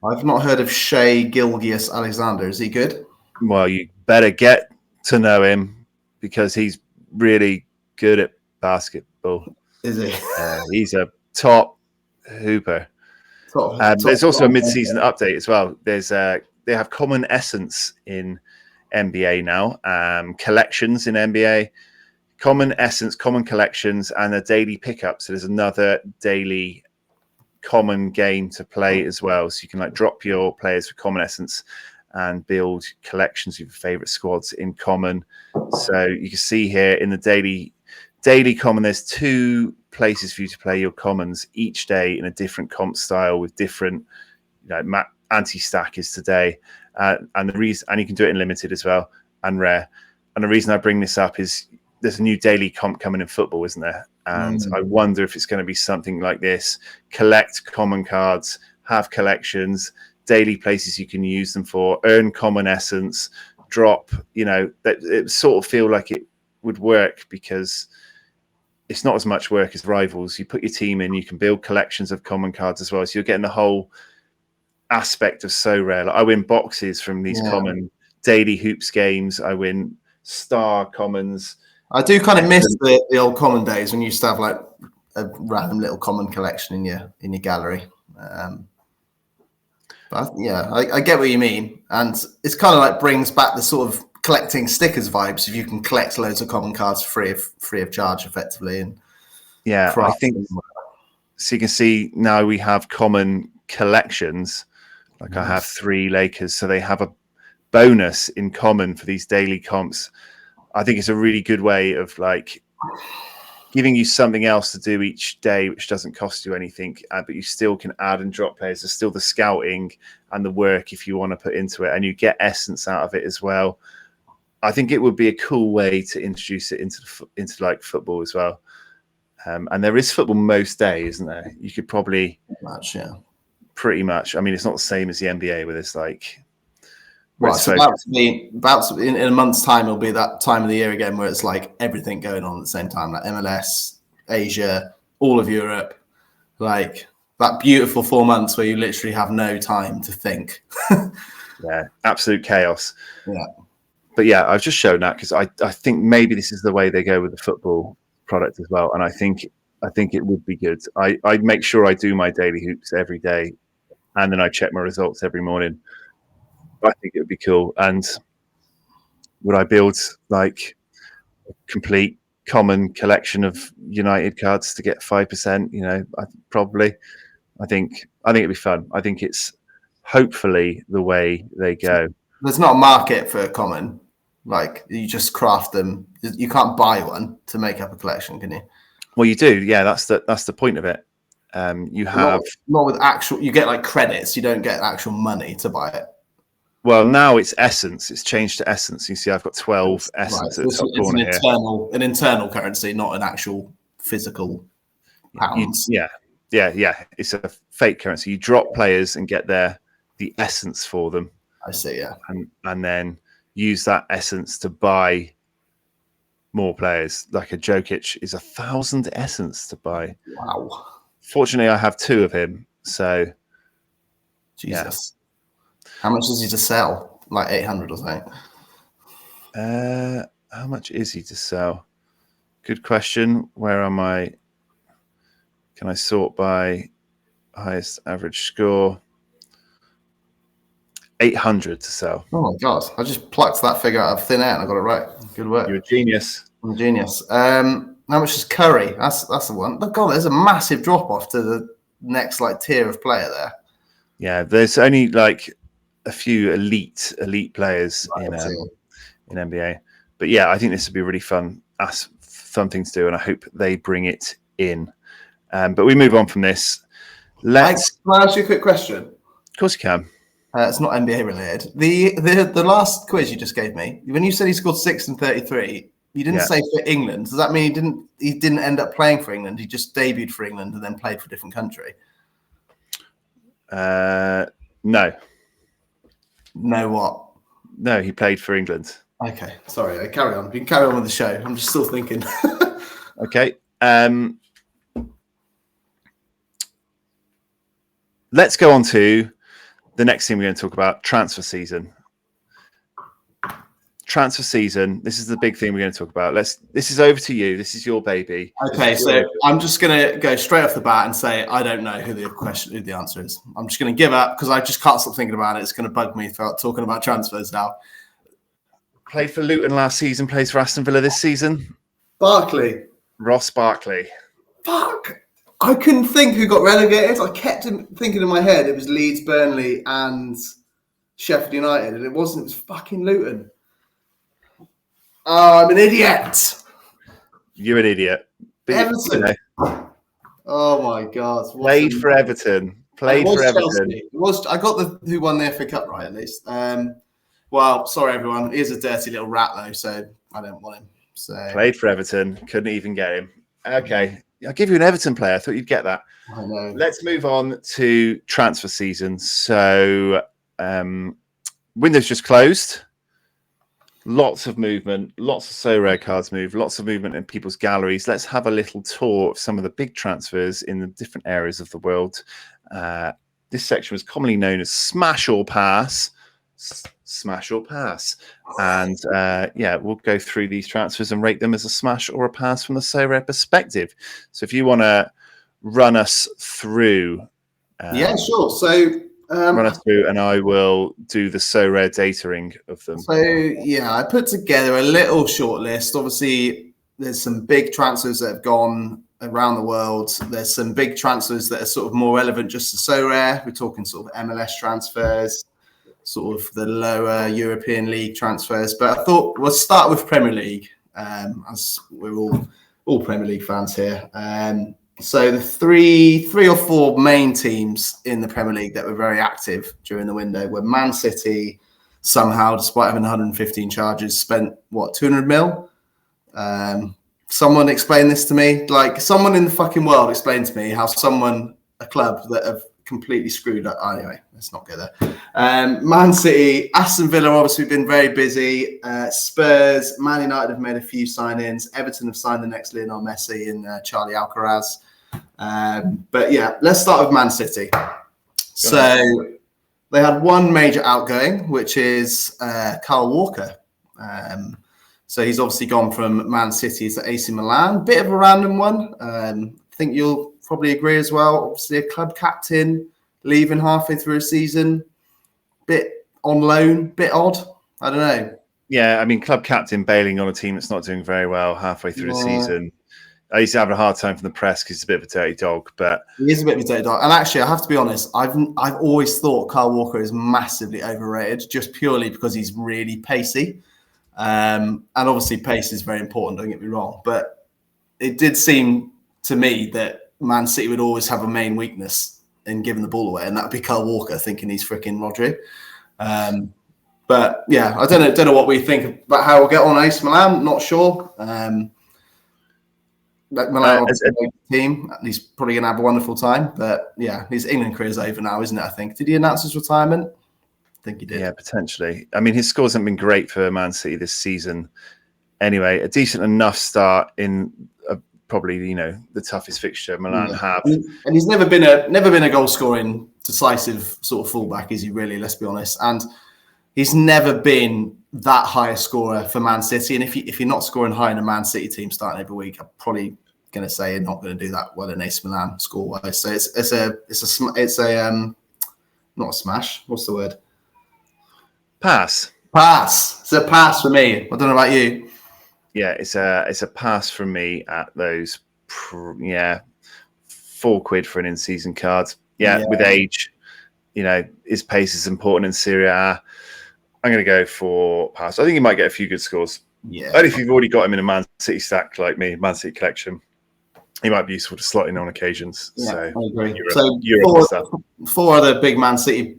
I've not heard of Shai Gilgeous-Alexander. Is he good? Well, you better get to know him because he's really good at basketball. Is he? He's a top hooper. There's also a mid-season update as well. They have common essence in NBA now. Collections in NBA. Common essence, common collections, and a daily pickup. So there's another daily common game to play as well. So you can like drop your players for common essence and build collections of your favorite squads in common. So you can see here in the daily common, there's 2 places for you to play your commons each day in a different comp style with different, anti-stack is today. And you can do it in limited as well and rare. And the reason I bring this up is there's a new daily comp coming in football, isn't there? And I wonder if it's going to be something like this. Collect common cards, have collections, daily places you can use them for, earn common essence, drop, that it sort of feel like it would work, because it's not as much work as Rivals. You put your team in, you can build collections of common cards as well. So you're getting the whole aspect of So Rare. Like I win boxes from these common daily hoops games. I win star commons. I do kind of miss the old common days when you used to have like a random little common collection in your gallery. But yeah, I get what you mean, and it's kind of like brings back the sort of collecting stickers vibes if you can collect loads of common cards free of charge, effectively. And I think so. You can see now we have common collections. Like I have 3 Lakers, so they have a bonus in common for these daily comps. I think it's a really good way of like giving you something else to do each day, which doesn't cost you anything, but you still can add and drop players. There's still the scouting and the work if you want to put into it, and you get essence out of it as well. I think it would be a cool way to introduce it into like football as well. And there is football most days, isn't there? You could probably pretty much. I mean, it's not the same as the NBA, where it's like. Well, it's about in a month's time, it'll be that time of the year again where it's like everything going on at the same time, like MLS, Asia, all of Europe, like that beautiful 4 months where you literally have no time to think. Yeah, absolute chaos. Yeah. But yeah, I've just shown that because I think maybe this is the way they go with the football product as well. And I think it would be good. I make sure I do my daily hoops every day, and then I check my results every morning. I think it would be cool. And would I build like a complete common collection of United cards to get 5%? Probably. I think it'd be fun. I think it's hopefully the way they go. There's not a market for common. Like you just craft them. You can't buy one to make up a collection, can you? Well, you do. Yeah, that's the point of it. You have not with actual. You get like credits. You don't get actual money to buy it. Well, now it's essence. It's changed to essence. You see, I've got 12 essence. Right. It's an internal currency, not an actual physical pounds. Yeah. It's a fake currency. You drop players and get the essence for them. I see. Yeah, and then use that essence to buy more players. Like a Jokic is 1,000 essence to buy. Wow. Fortunately, I have 2 of him. So, Jesus. Yeah. How much is he to sell? Like 800 or something? How much is he to sell? Good question. Where am I? Can I sort by highest average score? 800 to sell. Oh my God. I just plucked that figure out of thin air and I got it right. Good work. You're a genius. I'm a genius. How much is Curry? That's the one. But God, there's a massive drop off to the next like tier of player there. Yeah, there's only like a few elite players in NBA. But yeah, I think this would be a really fun thing to do, and I hope they bring it in. But we move on from this. Can I ask you a quick question? Of course you can. It's not NBA related. The last quiz you just gave me, when you said he scored 6 and 33, you didn't say for England. Does that mean he didn't end up playing for England? He just debuted for England and then played for a different country? No. No what? No, he played for England. Okay, sorry. Carry on. You can carry on with the show. I'm just still thinking. Okay. Let's go on to the next thing we're going to talk about, transfer season. Transfer season. This is the big thing we're going to talk about. This is over to you. This is your baby. Okay, so I'm just going to go straight off the bat and say I don't know who the answer is. I'm just going to give up because I just can't stop thinking about it. It's going to bug me for talking about transfers now. Played for Luton last season. Plays for Aston Villa this season. Barkley. Ross Barkley. Fuck. I couldn't think who got relegated. I kept thinking in my head it was Leeds, Burnley, and Sheffield United, and it wasn't. It was fucking Luton. Oh, I'm an idiot. You're an idiot. Everton. Oh my God. Played for Everton. Played for Everton. I got who won the FA Cup right at least. Well, sorry everyone. He is a dirty little rat though, so I don't want him. So played for Everton. Couldn't even get him. Okay. I'll give you an Everton player. I thought you'd get that. I know. Let's move on to transfer season. So, window's just closed. Lots of movement, lots of Sorare cards move, lots of movement in people's galleries. Let's have a little tour of some of the big transfers in the different areas of the world. This section was commonly known as Smash or Pass. Smash or Pass. And yeah, we'll go through these transfers and rate them as a smash or a pass from the Sorare perspective. So if you want to run us through. Yeah, sure. So run us through and I will do the Sorare dataing of them. So yeah, I put together a little short list. Obviously, there's some big transfers that have gone around the world. There's some big transfers that are sort of more relevant just to Sorare. We're talking sort of MLS transfers, sort of the lower European League transfers. But I thought we'll start with Premier League, as we're all Premier League fans here. So the three or four main teams in the Premier League that were very active during the window were Man City. Somehow, despite having 115 charges, spent what, 200 mil? Someone explain this to me. Like, someone in the fucking world explain to me how a club that have completely screwed up. Anyway, let's not go there. Man City, Aston Villa obviously been very busy. Spurs, Man United have made a few signings. Everton have signed the next Lionel Messi and Charlie Alcaraz. But yeah, let's start with Man City. So they had one major outgoing, which is Kyle Walker. So he's obviously gone from Man City to AC Milan. Bit of a random one. I think you'll probably agree as well. Obviously, a club captain leaving halfway through a season. Bit on loan, bit odd. I don't know. Yeah, I mean, club captain bailing on a team that's not doing very well halfway through the season. I used to have a hard time from the press because he's a bit of a dirty dog, but he is a bit of a dirty dog. And actually, I have to be honest, I've always thought Kyle Walker is massively overrated, just purely because he's really pacey. And obviously, pace is very important. Don't get me wrong, but it did seem to me that Man City would always have a main weakness in giving the ball away, and that'd be Kyle Walker thinking he's freaking Rodri. But yeah, I don't know what we think about how we'll get on AC Milan. Not sure. Milan team, he's probably going to have a wonderful time. But yeah, his England career is over now, isn't it? I think. Did he announce his retirement? I think he did. Yeah, potentially. I mean, his scores haven't been great for Man City this season. Anyway, a decent enough start in probably the toughest fixture Milan have. And he's never been a goal scoring decisive sort of fullback, is he really? Let's be honest. And he's never been that high a scorer for Man City. And if you're not scoring high in a Man City team starting every week, I'm probably going to say you're not going to do that well in AC Milan score wise. So it's a not a smash. What's the word? Pass. It's a pass for me. I don't know about you. Yeah, it's a pass from me at those. £4 for an in-season card. Yeah, with age, his pace is important in Serie A. I'm going to go for pass. I think he might get a few good scores. Yeah. Only if you've already got him in a Man City stack like me, Man City collection, he might be useful to slot in on occasions. Yeah, so I agree. Europe four other big Man City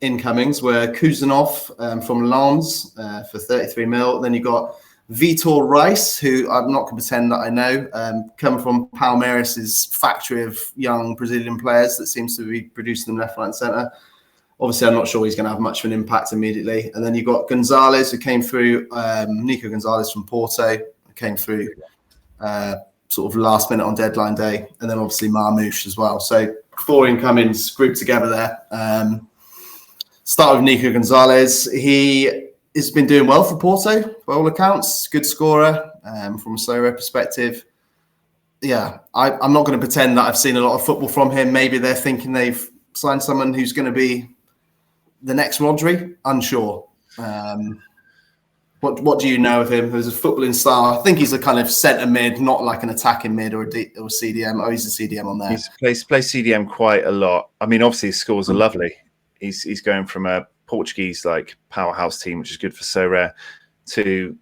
incomings were Kuzanov from Lens for 33 mil. Then you got Vitor Rice, who I'm not going to pretend that I know, come from Palmeiras' factory of young Brazilian players that seems to be producing them left, right, and centre. Obviously, I'm not sure he's going to have much of an impact immediately. And then you've got Gonzalez, who came through, Nico Gonzalez from Porto, came through sort of last minute on deadline day. And then obviously Marmouche as well. So 4 incomings grouped together there. Start with Nico Gonzalez. He has been doing well for Porto, by all accounts. Good scorer from a Sorare perspective. Yeah, I'm not going to pretend that I've seen a lot of football from him. Maybe they're thinking they've signed someone who's going to be the next Rodri. Unsure. What do you know of him as a footballing style? I think he's a kind of centre mid, not like an attacking mid or a CDM. Oh, he's a CDM on there. He's plays CDM quite a lot. I mean, obviously his scores are lovely. He's going from a Portuguese like powerhouse team, which is good for Sorare, to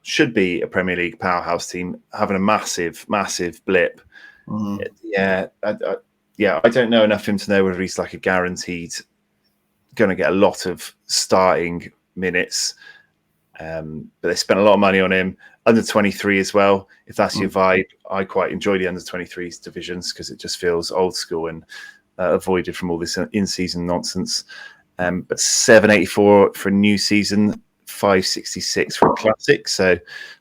should be a Premier League powerhouse team having a massive blip. Yeah, I don't know enough of him to know whether he's like a guaranteed going to get a lot of starting minutes. But they spent a lot of money on him. Under 23 as well. If that's your vibe, I quite enjoy the under 23s divisions because it just feels old school and avoided from all this in-season nonsense. But 784 for a new season, 566 for a classic. So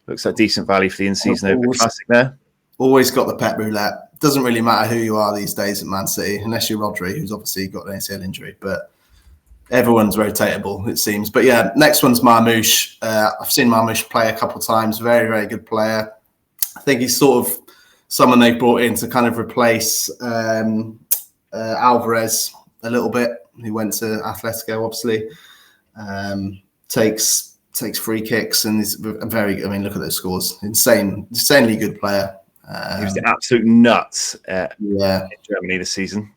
looks like decent value for the in-season over the classic there. Always got the pet roulette. Doesn't really matter who you are these days at Man City, unless you're Rodri, who's obviously got an ACL injury. But everyone's rotatable, it seems. But yeah, next one's Marmoush. I've seen Marmoush play a couple of times. Very, very good player. I think he's sort of someone they brought in to kind of replace Alvarez a little bit. He went to Atletico, obviously. Takes free kicks and is very. I mean, look at those scores. Insanely good player. He was the absolute nuts in Yeah, Germany this season.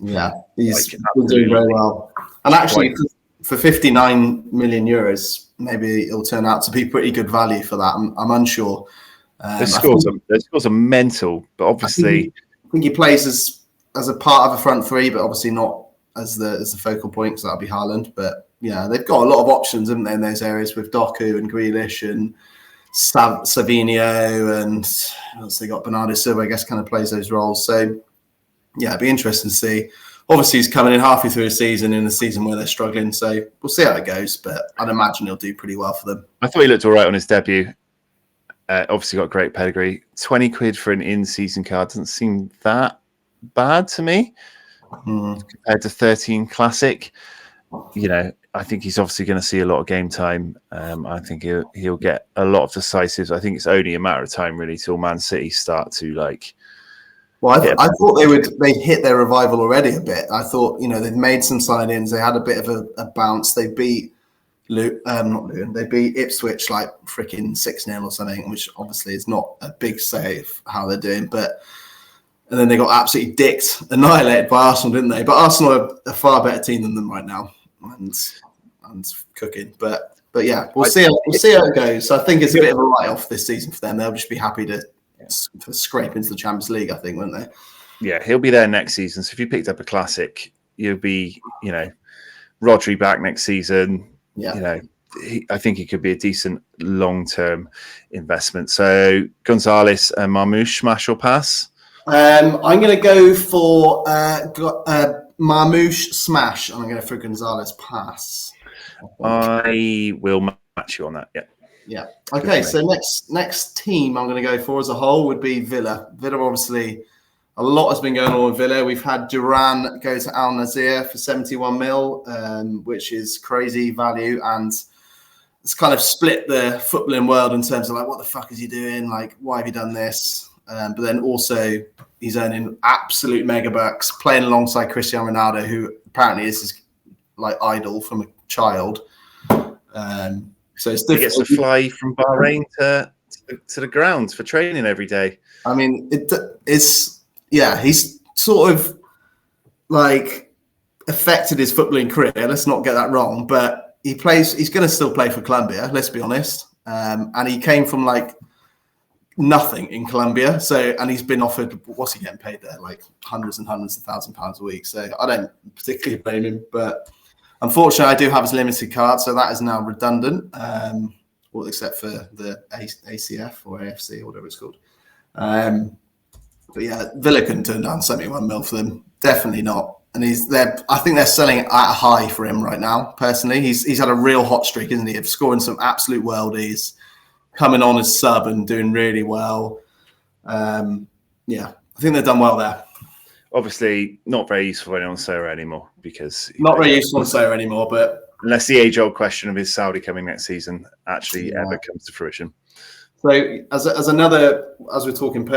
yeah, he's been doing very well. And actually, for 59 million euros, maybe it'll turn out to be pretty good value for that. I'm unsure. Those scores are mental, but obviously, I think he plays as a part of a front three, but obviously not as the focal point, because that'll be Haaland. But yeah, they've got a lot of options, haven't they, in those areas with Doku and Grealish and Savinho, and also they got Bernardo Silva, I guess, kind of plays those roles. So yeah, it'd be interesting to see. Obviously, he's coming in halfway through a season in a season where they're struggling, so we'll see how it goes. But I'd imagine he'll do pretty well for them. I thought he looked all right on his debut. Obviously, got great pedigree. 20 quid for an in-season card doesn't seem that bad to me compared to 13 classic. You know, I think he's obviously going to see a lot of game time. I think he'll get a lot of decisives. I think it's only a matter of time, really, till Man City start to like. Well, I thought they hit their revival already a bit. I thought, you know, they'd made some sign-ins. They had a bit of a bounce. They beat they beat Ipswich like freaking 6-0 or something, which obviously is not a big save how they're doing. And then they got absolutely annihilated by Arsenal, didn't they? But Arsenal are a far better team than them right now, and cooking. But yeah, we'll see how it goes. So I think it's a bit of a write-off this season for them. They'll just be happy to scrape into the Champions League, I think, won't they? Yeah, he'll be there next season. So if you picked up a classic, you'll be, you know, Rodri back next season. Yeah, you know, I think he could be a decent long-term investment. So Gonzalez and Marmoush, smash or pass? I'm going to go for Marmoush smash, and I'm going to for Gonzalez pass. I will match you on that. Yeah. Yeah. Okay. So next team I'm going to go for as a whole would be Villa. Villa, obviously, a lot has been going on with Villa. We've had Duran go to Al Nassr for 71 mil, which is crazy value, and it's kind of split the footballing world in terms of like, what the fuck is he doing? Like, why have you done this? But then also he's earning absolute mega bucks playing alongside Cristiano Ronaldo, who apparently is his like idol from a child. So it's difficult. He gets to fly from Bahrain to the grounds for training every day. I mean, it's he's sort of like affected his footballing career. Let's not get that wrong, but he's going to still play for Colombia. Let's be honest. And he came from like nothing in Colombia. And he's been offered, what's he getting paid there? Like hundreds and hundreds of £1,000s a week. So I don't particularly blame him, but unfortunately I do have his limited card. So that is now redundant. Well, except for the ACF or AFC or whatever it's called. But yeah, Villa couldn't turn down 71 mil for them. Definitely not. And I think they're selling it at a high for him right now, personally. He's had a real hot streak, isn't he, of scoring some absolute worldies, coming on as sub and doing really well. I think they've done well there. Obviously, not very useful for anyone on Sorare anymore because not very useful on Sorare anymore, but unless the age-old question of is Saudi coming next season actually ever comes to fruition. So as we're talking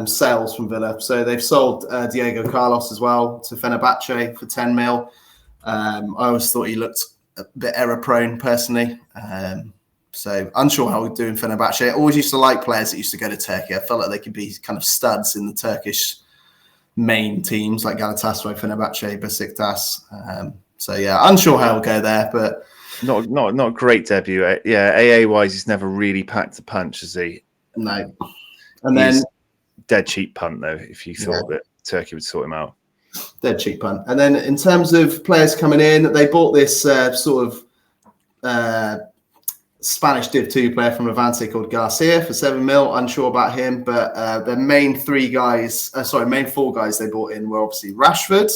sales from Villa, so they've sold Diego Carlos as well to Fenerbahce for 10 mil. I always thought he looked a bit error-prone personally. So unsure how we're doing Fenerbahce. I always used to like players that used to go to Turkey. I felt like they could be kind of studs in the Turkish main teams like Galatasaray, Fenerbahce, Besiktas. So yeah, unsure how we'll go there, but not a great debut. AA wise, he's never really packed a punch, has he? No. And then dead cheap punt though. If you thought that Turkey would sort him out, dead cheap punt. And then in terms of players coming in, they bought this sort of Spanish Div 2 player from Levante called Garcia for 7 mil. Unsure about him, but the main main 4 guys they brought in were obviously Rashford.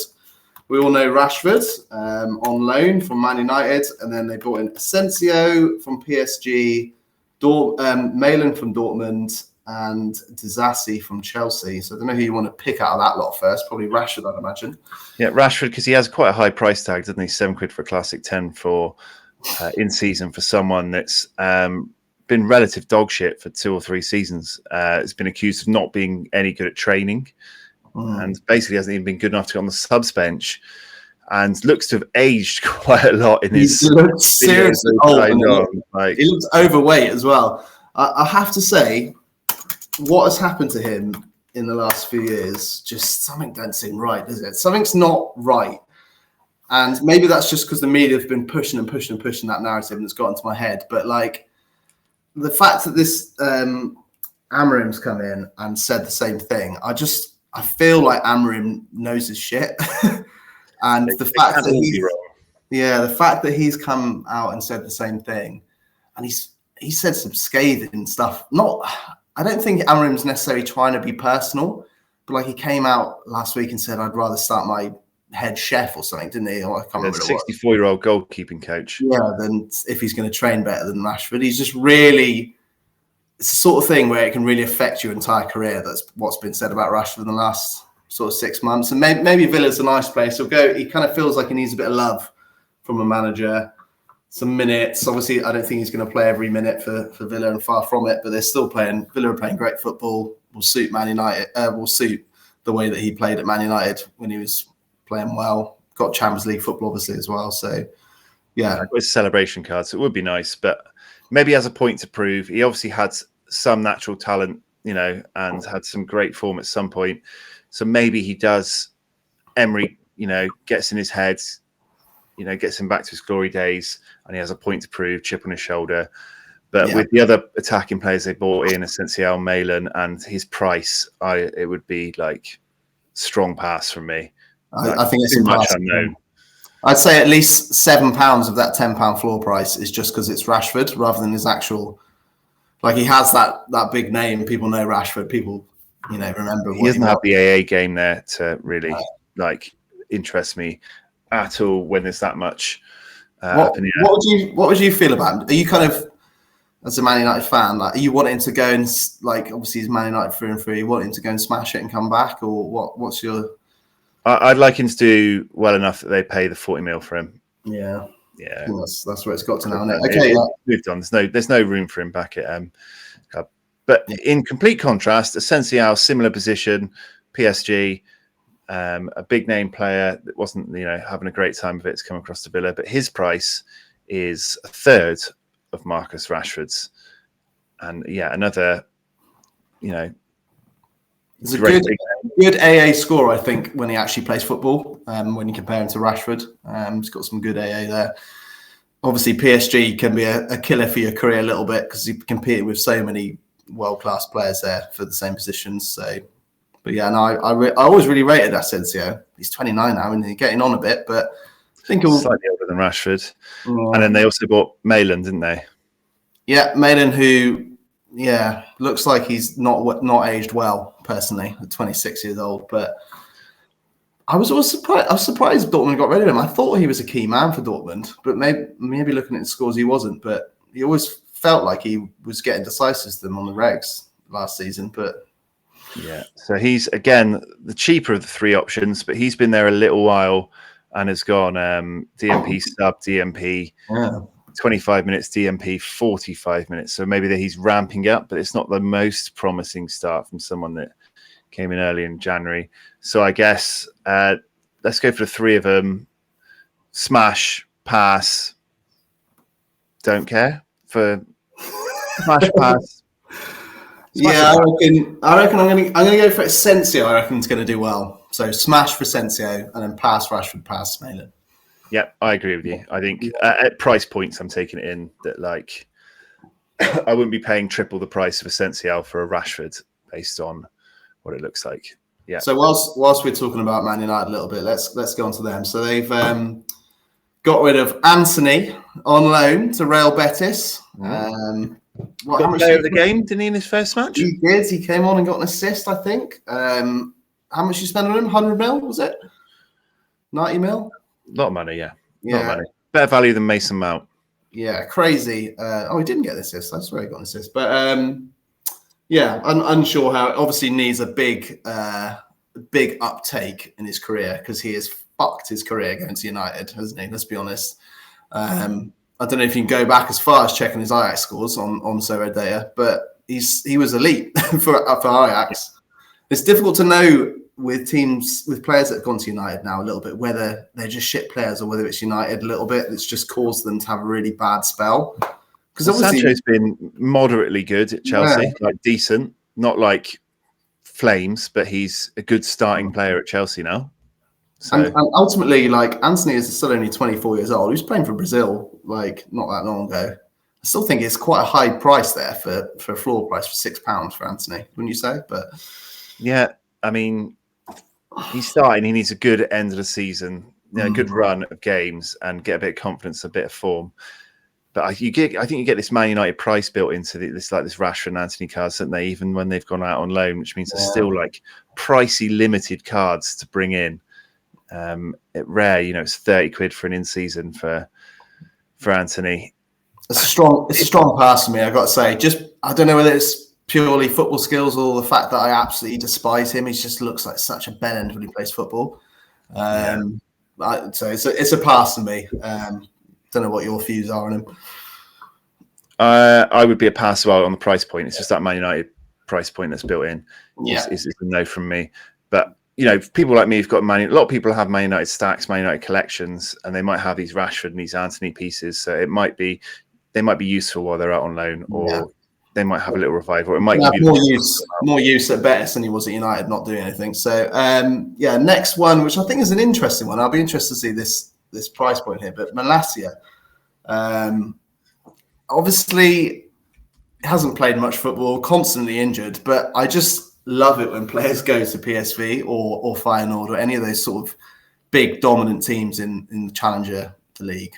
We all know Rashford on loan from Man United, and then they brought in Asensio from PSG, Malin from Dortmund, and Disasi from Chelsea. So I don't know who you want to pick out of that lot first. Probably Rashford, I'd imagine. Yeah, Rashford, because he has quite a high price tag, doesn't he? £7 for a classic, 10 for in season for someone that's been relative dog shit for 2 or 3 seasons. Has been accused of not being any good at training, and basically hasn't even been good enough to get on the subs bench. And looks to have aged quite a lot in his. He looks seriously old. He looks overweight as well. I have to say, what has happened to him in the last few years? Just something don't seem right, does it? Something's not right, and maybe that's just because the media have been pushing that narrative, and it's got into my head. But like the fact that this Amorim's come in and said the same thing, I feel like Amorim knows his shit. And the fact that he's come out and said the same thing, and he said some scathing stuff. I don't think Amorim's necessarily trying to be personal, but like he came out last week and said, I'd rather start my head chef or something, didn't he? Or I can't remember. 64-year-old goalkeeping coach. Yeah, then if he's going to train better than Rashford, he's just really. It's the sort of thing where it can really affect your entire career. That's what's been said about Rashford in the last sort of 6 months. And maybe Villa's a nice place. He kind of feels like he needs a bit of love from a manager, some minutes. Obviously, I don't think he's going to play every minute for Villa, and far from it, but they're still playing. Villa are playing great football. Will suit Man United. Will suit the way that he played at Man United when he was playing well. Got Champions League football, obviously, as well. So, yeah. With celebration cards, it would be nice, but maybe has a point to prove. He obviously had some natural talent, and had some great form at some point. So maybe he does. Emery, gets in his head, gets him back to his glory days, and he has a point to prove, chip on his shoulder. But with the other attacking players they bought in, Asensio, Malin, and his price, it would be like strong pass from me. I think it's too much unknown. I'd say at least £7 of that £10 floor price is just because it's Rashford rather than his actual. Like he has that big name. People know Rashford. People, remember. He doesn't have the AA game there to really interest me at all when there's that much. What would you feel about him? Are you kind of, as a Man United fan, like, are you wanting to go and obviously he's Man United through and through? Are you wanting to go and smash it and come back, or what? What's your? I'd like him to do well enough that they pay the 40 mil for him. Yeah. Yeah, that's where it's got to now, isn't it? Okay, moved on. There's no room for him back at Klub. But in complete contrast, Asensio, similar position, PSG, a big name player that wasn't having a great time of it to come across to Villa, but his price is a third of Marcus Rashford's, and another it's a good AA score, I think, when he actually plays football. When you compare him to Rashford, he's got some good AA there. Obviously, PSG can be a killer for your career a little bit because you compete with so many world-class players there for the same positions. So, but I always really rated Asensio. He's 29 now and he's getting on a bit, but I think he'll slightly older than Rashford. And then they also bought Malin, didn't they? Yeah, Malin, who. Yeah, looks like he's not aged well, personally, at 26 years old. But I was surprised Dortmund got rid of him. I thought he was a key man for Dortmund, but maybe looking at the scores, he wasn't. But he always felt like he was getting decisive to them on the regs last season. But so he's again the cheaper of the 3 options, but he's been there a little while and has gone DMP sub DMP. Yeah. 25 minutes DMP, 45 minutes. So maybe that he's ramping up, but it's not the most promising start from someone that came in early in January. So I guess let's go for the 3 of them. Smash, pass, don't care for smash, pass. I reckon I'm gonna go for Asensio. I reckon it's gonna do well. So smash for Asensio and then pass Rashford, pass Malin. Yeah, I agree with you. I think at price points, I'm taking it in that I wouldn't be paying triple the price of Asensio for a Rashford based on what it looks like. Yeah. So whilst we're talking about Man United a little bit, let's go on to them. So they've got rid of Anthony, on loan to Real Betis. Got How much player of the game, didn't he, in his first match? He did. He came on and got an assist, I think. How much you spend on him? 100 mil, was it? 90 mil? A lot of money, yeah. Yeah. A lot of money. Better value than Mason Mount. Yeah, crazy. He didn't get an assist. I swear he got an assist. But yeah, unsure how. Obviously needs a big uptake in his career because he has fucked his career going to United, hasn't he? Let's be honest. I don't know if you can go back as far as checking his Ajax scores on Sorare data, but he was elite for Ajax. It's difficult to know with players that have gone to United now a little bit whether they're just shit players or whether it's United a little bit that's just caused them to have a really bad spell. Because Sancho's been moderately good at Chelsea, like decent, not like flames, but he's a good starting player at Chelsea now. So. And ultimately, like Anthony is still only 24 years old. He was playing for Brazil like not that long ago. I still think it's quite a high price there for a floor price for £6 for Anthony, wouldn't you say? But yeah, I mean, he's starting. He needs a good end of the season, a good run of games, and get a bit of confidence, a bit of form. But I think you get this Man United price built into this Rashford and Anthony cards, don't they? Even when they've gone out on loan, which means they're still like pricey, limited cards to bring in. At rare, it's 30 quid for an in-season for Anthony. It's a strong pass for me, I've got to say. Just I don't know whether it's purely football skills or the fact that I absolutely despise him. He just looks like such a bell end when he plays football. So it's a pass to me. Don't know what your views are on him. I would be a pass well on the price point. It's just that Man United price point that's built in. Is a no from me. But people like me who've got a lot of people have Man United stacks, Man United collections, and they might have these Rashford and these Anthony pieces. So they might be useful while they're out on loan, or they might have a little revival. It might be more use at Betis than he was at United, not doing anything. So next one, which I think is an interesting one. I'll be interested to see this price point here. But Malacia, obviously hasn't played much football, constantly injured, but I just love it when players go to PSV or Feyenoord or any of those sort of big dominant teams in the Challenger League.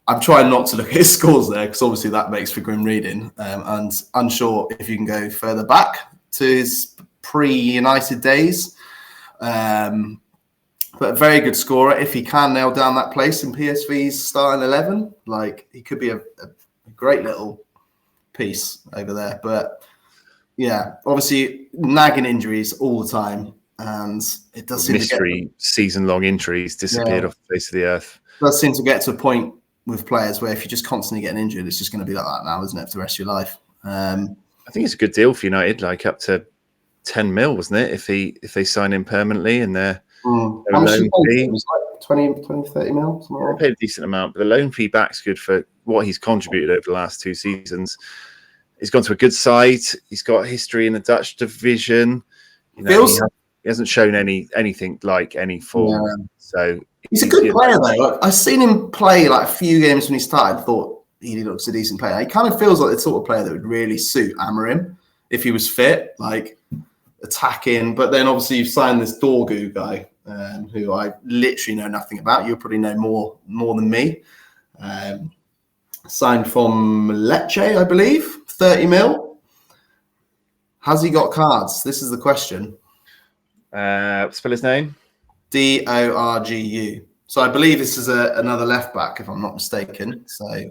I'm trying not to look at his scores there because obviously that makes for grim reading. And unsure if you can go further back to his pre-United days. But a very good scorer. If he can nail down that place in PSV's starting 11, he could be a great little piece over there. But yeah, obviously nagging injuries all the time. And it does seem season-long injuries disappeared off the face of the earth. It does seem to get to a point with players where if you're just constantly getting injured, it's just going to be like that now, isn't it, for the rest of your life? I think it's a good deal for United, up to 10 mil, wasn't it? If they sign him permanently and their loan fee was 20, 30 mil. They paid a decent amount, but the loan fee back's good for what he's contributed over the last 2 seasons. He's gone to a good side. He's got history in the Dutch division. He hasn't shown anything like any form. Yeah. So he's a good player, though. I've seen him play a few games when he started. Thought he looks a decent player. He kind of feels like the sort of player that would really suit Amorim if he was fit, attacking. But then obviously you've signed this Dorgu guy, who I literally know nothing about. You'll probably know more than me. Signed from Lecce, I believe, 30 mil. Has he got cards? This is the question. Spell his name. Dorgu. So I believe this is another left back, if I'm not mistaken. So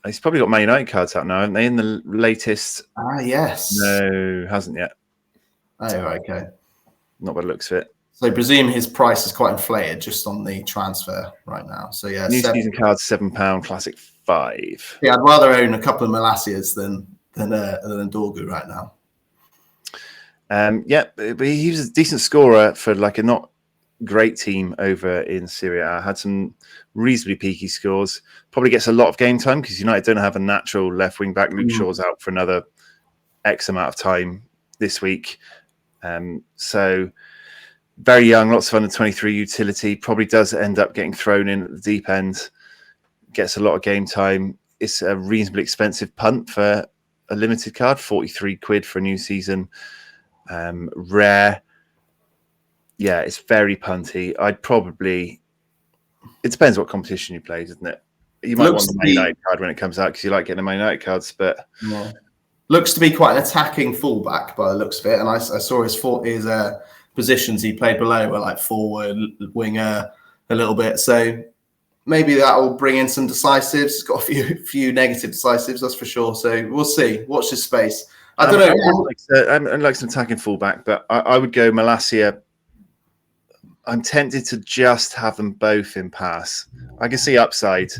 he's probably got Man United cards out now, haven't they? In the latest. Yes. No, hasn't yet. Oh, okay. Not by the looks of it. So I presume his price is quite inflated just on the transfer right now. So yeah, new season cards £7, classic £5. Yeah, I'd rather own a couple of Malacias than a Dorgu right now. But he was a decent scorer for a not great team over in Serie A. Had some reasonably peaky scores. Probably gets a lot of game time because United don't have a natural left wing back. Luke Shaw's out for another X amount of time this week. So very young, lots of under 23 utility. Probably does end up getting thrown in at the deep end. Gets a lot of game time. It's a reasonably expensive punt for a limited card. 43 quid for a new season. Rare. Yeah, it's very punty. I'd probably It depends what competition you play, doesn't it? You might want the Man United card when it comes out because you like getting the Man United cards, but looks to be quite an attacking fullback by the looks of it. And I saw his positions he played below were like forward, winger, a little bit. So maybe that will bring in some decisives. He's got a few negative decisives, that's for sure. So we'll see. Watch his space. I don't know. I like some attacking fullback, but I would go Malacia. I'm tempted to just have them both in pass. I can see upside,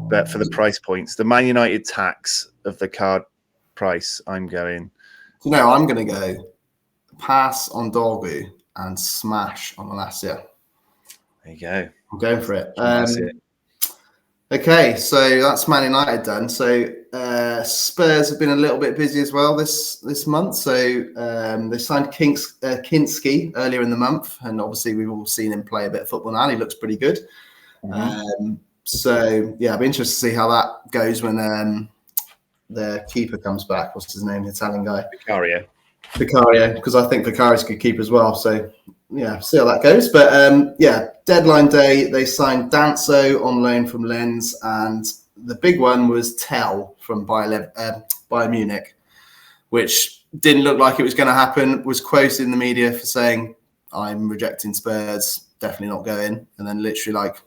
but for the price points, the Man United tax of the card price, I'm going. I'm going to go pass on Dorgu and smash on Malacia. There you go. I'm going for it. Okay, so that's Man United done. So Spurs have been a little bit busy as well this month. So they signed Kinski earlier in the month, and obviously we've all seen him play a bit of football now. He looks pretty good. So yeah, I'll be interested to see how that goes when the keeper comes back. What's his name? The Italian guy. Vicario, because I think Vicario's a good keeper as well. So yeah, see how that goes. But deadline day, they signed Danso on loan from Lens, and the big one was Tell from Bayern Munich, which didn't look like it was going to happen. Was quoted in the media for saying, "I'm rejecting Spurs, definitely not going." And then literally like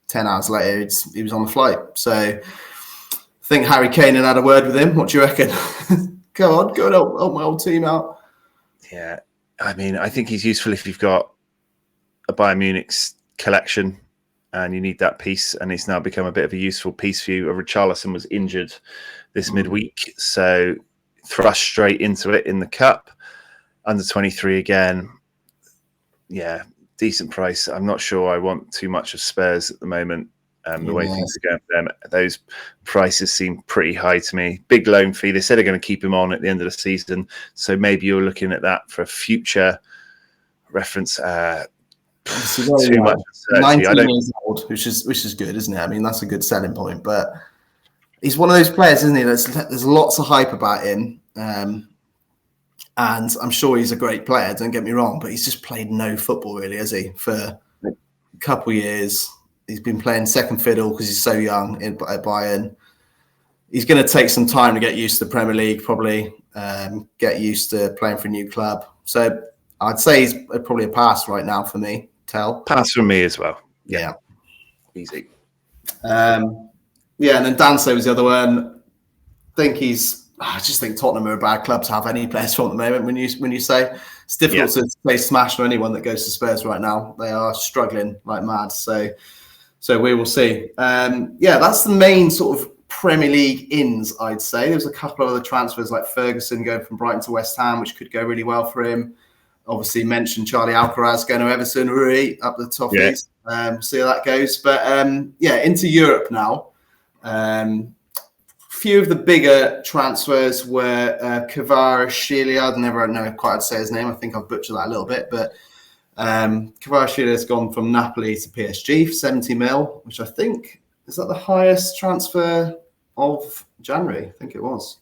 10 hours later, he was on the flight. So I think Harry Kane had a word with him. What do you reckon? Go and help my old team out. Yeah, I mean, I think he's useful if you've got a Bayern Munich's collection and you need that piece, and he's now become a bit of a useful piece for you. Richarlison was injured this midweek, so thrust straight into it in the cup. Under 23 again. Yeah, decent price. I'm not sure I want too much of Spurs at the moment. The way things are going for them, those prices seem pretty high to me. Big loan fee. They said they're going to keep him on at the end of the season, so maybe you're looking at that for a future reference. Too much 19 years old, which is good, isn't it? I mean, that's a good selling point. But he's one of those players, isn't he? There's lots of hype about him, and I'm sure he's a great player. Don't get me wrong, but he's just played no football really, has he? For a couple of years. He's been playing second fiddle because he's so young at Bayern. He's going to take some time to get used to the Premier League, probably get used to playing for a new club. So I'd say he's probably a pass right now for me. Pass from me as well. Yeah. Easy. And then Danso was the other one. I just think Tottenham are a bad club to have any players from at the moment. When you say it's difficult to play smash for anyone that goes to Spurs right now. They are struggling like mad. So we will see. That's the main sort of Premier League ins, I'd say. There's a couple of other transfers like Ferguson going from Brighton to West Ham, which could go really well for him. Obviously mentioned Charlie Alcaraz going to Everton, Rui up the top. See how that goes. But into Europe now. Few of the bigger transfers were Kvaratskhelia. I never know quite how to say his name. I think I've butchered that a little bit, but Kvaratskhelia has gone from Napoli to PSG for 70 mil, which I think is that the highest transfer of January. I think it was.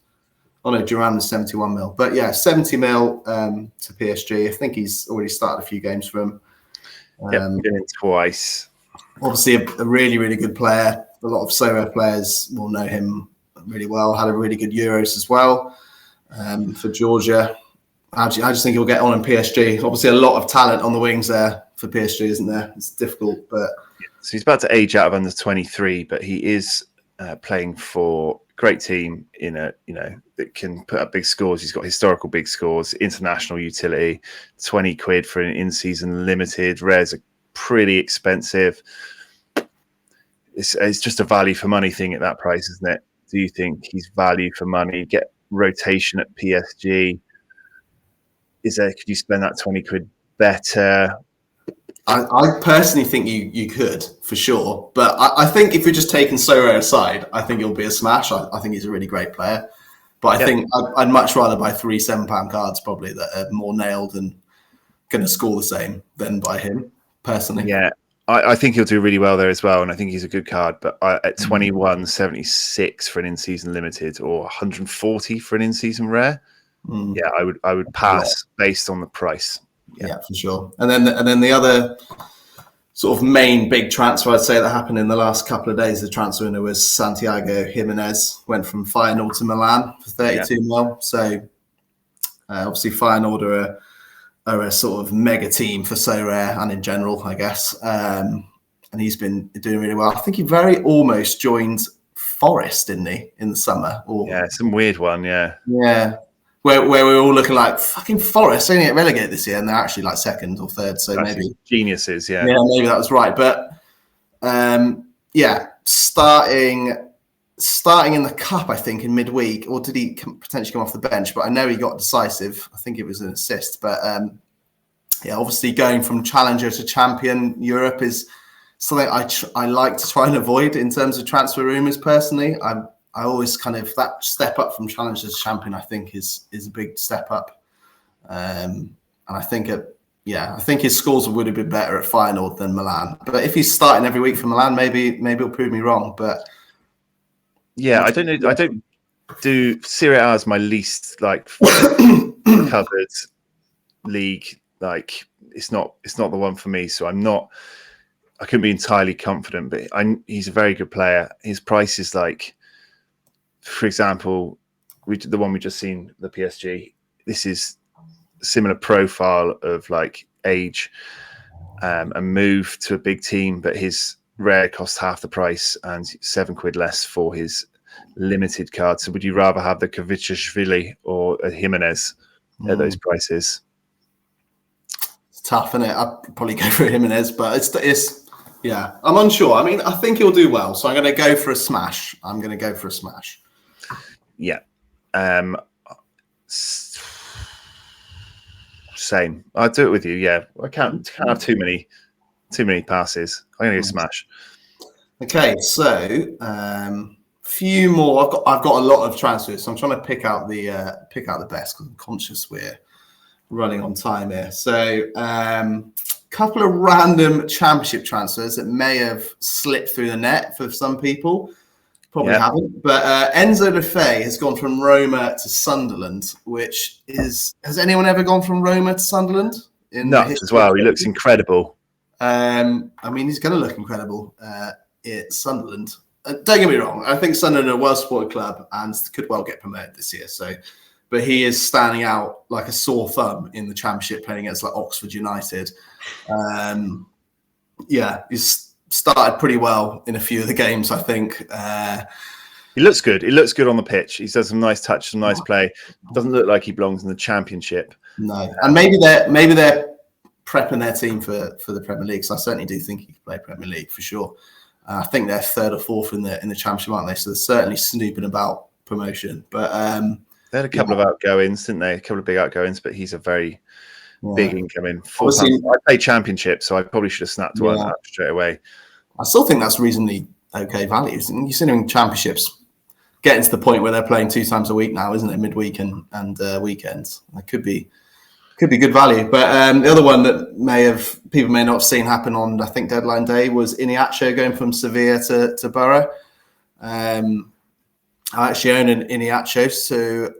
Oh no, Duran was 71 mil, but yeah, 70 mil to PSG. I think he's already started a few games for him. Been in twice. Obviously, a really, really good player. A lot of Sorare players will know him really well. Had a really good Euros as well for Georgia. I just think he'll get on in PSG. Obviously, a lot of talent on the wings there for PSG, isn't there? It's difficult, but so he's about to age out of under 23, but he is playing for a great team that can put up big scores. He's got historical big scores, international utility, 20 quid for an in-season limited. Rares are pretty expensive. It's just a value for money thing at that price, isn't it? Do you think he's value for money? Get rotation at PSG. Could you spend that 20 quid better? I personally think you could, for sure. But I think if you're just taking Sorare aside, I think it'll be a smash. I think he's a really great player. But I think I'd much rather buy 3 £7 cards probably that are more nailed and going to score the same than buy him, personally. Yeah, I think he'll do really well there as well. And I think he's a good card. But at 21.76 for an in-season limited or 140 for an in-season rare, I would pass based on the price. Yeah, for sure. And then the other sort of main big transfer I'd say that happened in the last couple of days. The transfer winner was Santiago Jimenez, went from Feyenoord to Milan for 32 mil. So obviously Feyenoord are a sort of mega team for Sorare and in general, I guess. And he's been doing really well. I think he very almost joined Forest, didn't he, in the summer? Yeah, some weird one, yeah. Yeah. Where we were all looking like fucking Forest, they didn't get relegated this year, and they're actually like second or third. So that's maybe geniuses, yeah. Yeah, maybe that was right. But starting in the cup, I think, in midweek, or did he potentially come off the bench? But I know he got decisive. I think it was an assist. But obviously going from challenger to champion Europe is something I like to try and avoid in terms of transfer rumours. Personally, I always kind of, that step up from challenger to champion, I think is a big step up. And I think I think his scores would have been better at Feyenoord than Milan. But if he's starting every week for Milan, maybe he'll prove me wrong. But yeah, I don't know. I don't do Serie A as my least like covered league. Like it's not the one for me. So I couldn't be entirely confident. But he's a very good player. His price is like, for example, the one we just seen, the PSG. This is similar profile of like age and move to a big team, but his rare costs half the price and £7 less for his limited card. So would you rather have the Kvitishvili or a Jimenez at those prices? It's tough, isn't it? I'd probably go for Jimenez, but it's I'm unsure. I mean, I think he'll do well, so I'm going to go for a smash. Yeah. Same. I'll do it with you. Yeah, I can't have too many passes. I'm gonna go smash. Okay, so few more. I've got a lot of transfers, so I'm trying to pick out the best because I'm conscious we're running on time here. So couple of random championship transfers that may have slipped through the net for some people. Probably haven't. But Enzo Lefebvre has gone from Roma to Sunderland, which is... Has anyone ever gone from Roma to Sunderland? Nuts as well. He looks incredible. I mean, he's going to look incredible at Sunderland. Don't get me wrong. I think Sunderland are a well-supported club and could well get promoted this year. But he is standing out like a sore thumb in the Championship, playing against like Oxford United. He's started pretty well in a few of the games, I think. He looks good. He looks good on the pitch. He does some nice touch, some nice play. Doesn't look like he belongs in the Championship. No, and maybe they're prepping their team for the Premier League. So I certainly do think he can play Premier League for sure. I think they're third or fourth in the Championship, aren't they? So they're certainly snooping about promotion. But they had a couple of outgoings, didn't they? A couple of big outgoings, but he's a very big incoming. I play Championship, so I probably should have snapped one up straight away. I still think that's reasonably okay values. And you're seeing Championships getting to the point where they're playing 2 times a week now, isn't it? Midweek and weekends. That could be good value. But the other one that people may not have seen happen on, I think, deadline day was Iheanacho going from Sevilla to Borough. I actually own an Iheanacho, so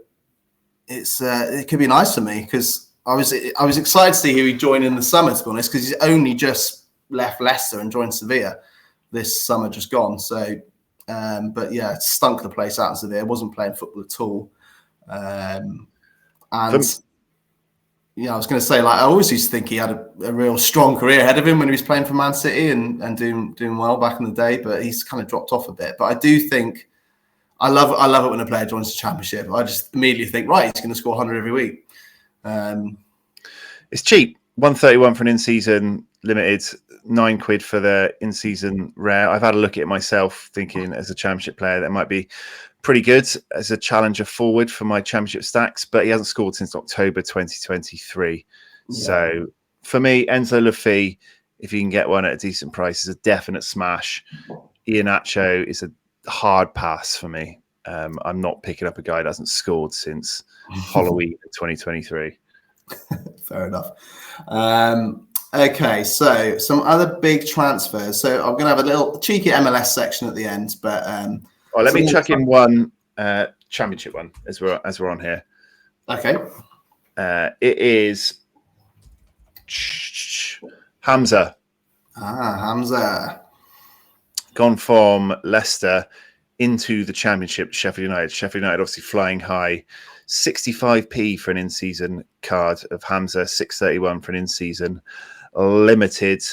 it could be nice for me because I was excited to see who he'd join in the summer, to be honest, because he's only just left Leicester and joined Sevilla this summer just gone. So, but yeah, it stunk the place out in Sevilla. Wasn't playing football at all. And I was going to say, like, I always used to think he had a real strong career ahead of him when he was playing for Man City and doing well back in the day, but he's kind of dropped off a bit. But I do think I love it when a player joins the Championship. I just immediately think, right, he's going to score 100 every week. It's cheap. 131 for an in-season limited, £9 for the in-season rare. I've had a look at it myself, thinking as a Championship player that might be pretty good as a challenger forward for my Championship stacks, but he hasn't scored since October 2023. Yeah. So for me, Enzo Lefebvre, if you can get one at a decent price, is a definite smash. Iheanacho is a hard pass for me. I'm not picking up a guy that hasn't scored since Halloween 2023. Fair enough. Okay, so some other big transfers. So I'm going to have a little cheeky MLS section at the end, but let me chuck in one Championship one as we're on here. Okay. It is Hamza Hamza. Gone from Leicester into the Championship, Sheffield United. Sheffield United obviously flying high. 65p for an in-season card of Hamza, 631 for an in-season limited.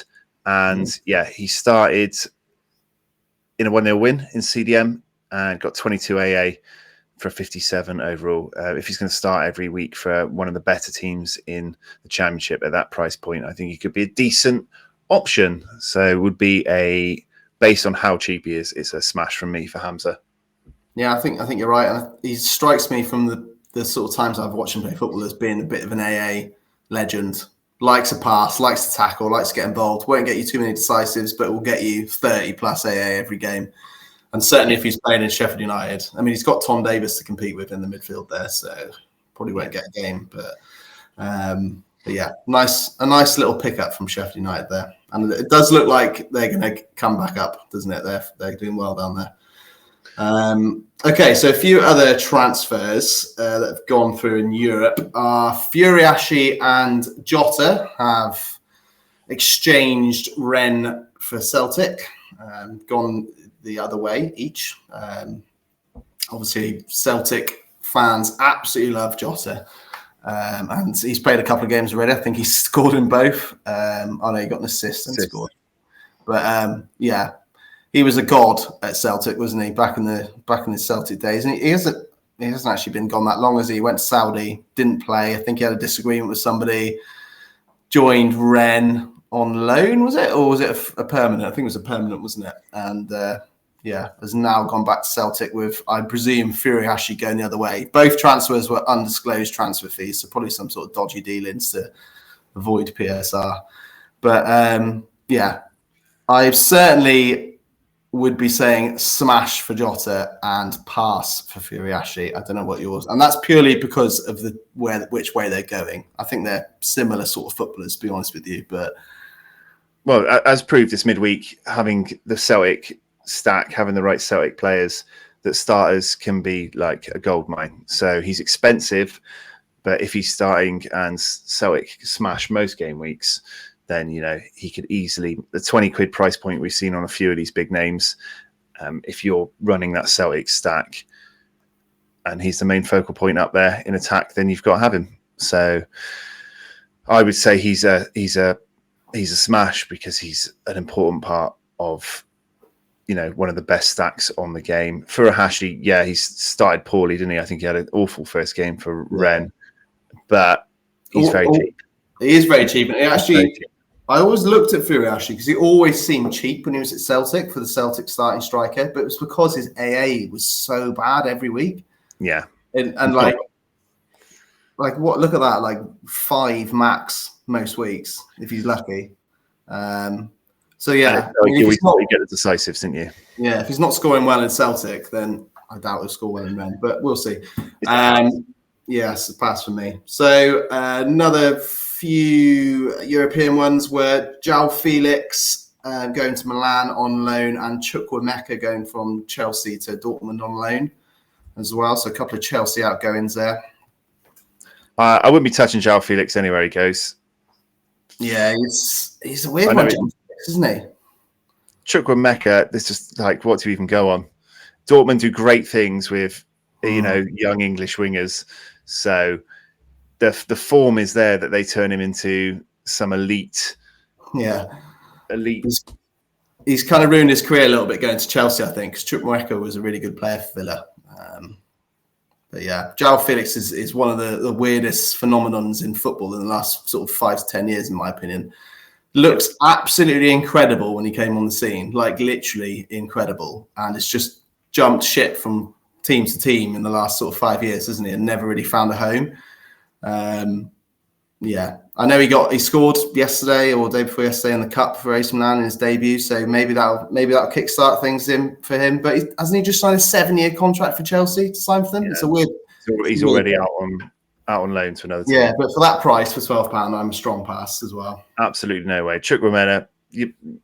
And yeah, he started in a 1-0 win in CDM and got 22 AA for 57 overall. If he's going to start every week for one of the better teams in the Championship at that price point, I think he could be a decent option. So it would be based on how cheap he is, it's a smash from me for Hamza. Yeah, I think you're right. And he strikes me from the sort of times I've watched him play football as being a bit of an AA legend. Likes a pass, likes to tackle, likes to get involved. Won't get you too many decisives, but will get you 30 plus AA every game. And certainly if he's playing in Sheffield United, I mean, he's got Tom Davis to compete with in the midfield there, so probably won't get a game. But yeah, a nice little pickup from Sheffield United there. And it does look like they're going to come back up, doesn't it? They're doing well down there. Okay, so a few other transfers that have gone through in Europe are Furiashi and Jota have exchanged Rennes for Celtic, gone the other way each. Obviously, Celtic fans absolutely love Jota. And he's played a couple of games already. I think he's scored in both. I know he got an assist and scored. But yeah, he was a god at Celtic, wasn't he? Back in the Celtic days, and he hasn't actually been gone that long, as he went to Saudi, didn't play. I think he had a disagreement with somebody, joined Rennes on loan, was it, or was it a permanent? I think it was a permanent, wasn't it? And yeah, has now gone back to Celtic with, I presume, Furiashi going the other way. Both transfers were undisclosed transfer fees, so probably some sort of dodgy dealings to avoid PSR. But yeah, I certainly would be saying smash for Jota and pass for Furiashi. I don't know what yours, and that's purely because of which way they're going. I think they're similar sort of footballers, to be honest with you. But well, as proved this midweek, having the Celtic stack, having the right Celtic players, that starters can be like a goldmine. So he's expensive, but if he's starting and Celtic smash most game weeks, then, you know, he could easily, the 20 quid price point we've seen on a few of these big names, if you're running that Celtic stack and he's the main focal point up there in attack, then you've got to have him. So I would say he's a smash, because he's an important part of, you know, one of the best stacks on the game. Furuhashi, yeah, he's started poorly, didn't he? I think he had an awful first game for Rennes, but he's very cheap. He is very cheap. And actually, I always looked at Furiashi because he always seemed cheap when he was at Celtic for the Celtic starting striker, but it was because his AA was so bad every week. Yeah. And like what? Look at that, like 5 max most weeks if he's lucky. So yeah, you get the decisives, didn't you? Yeah, if he's not scoring well in Celtic, then I doubt he'll score well in Rennes, but we'll see. Yes, a pass for me. So another few European ones were João Felix going to Milan on loan, and Chukwuemeka going from Chelsea to Dortmund on loan as well. So a couple of Chelsea outgoings there. I wouldn't be touching João Felix anywhere he goes. Yeah, he's a weird one, isn't he? Chukwuemeka, there's just like, what do you even go on? Dortmund do great things with, you know, young English wingers. So the form is there that they turn him into some elite. Yeah. Elite. He's kind of ruined his career a little bit going to Chelsea, I think, because Chukwuemeka was a really good player for Villa. But yeah, João Felix is one of the weirdest phenomenons in football in the last sort of 5 to 10 years, in my opinion. Looks absolutely incredible when he came on the scene, like literally incredible. And it's just jumped ship from team to team in the last sort of 5 years, hasn't it? And never really found a home. Yeah, I know he scored yesterday or the day before yesterday in the cup for AC Milan in his debut. So maybe that'll kickstart things for him. But hasn't he just signed a 7-year contract for Chelsea to sign for them? Yeah. It's a weird. He's already out on loan to another team. Yeah, but for that price, for £12, I'm a strong pass as well. Absolutely no way. Chukwuemeka,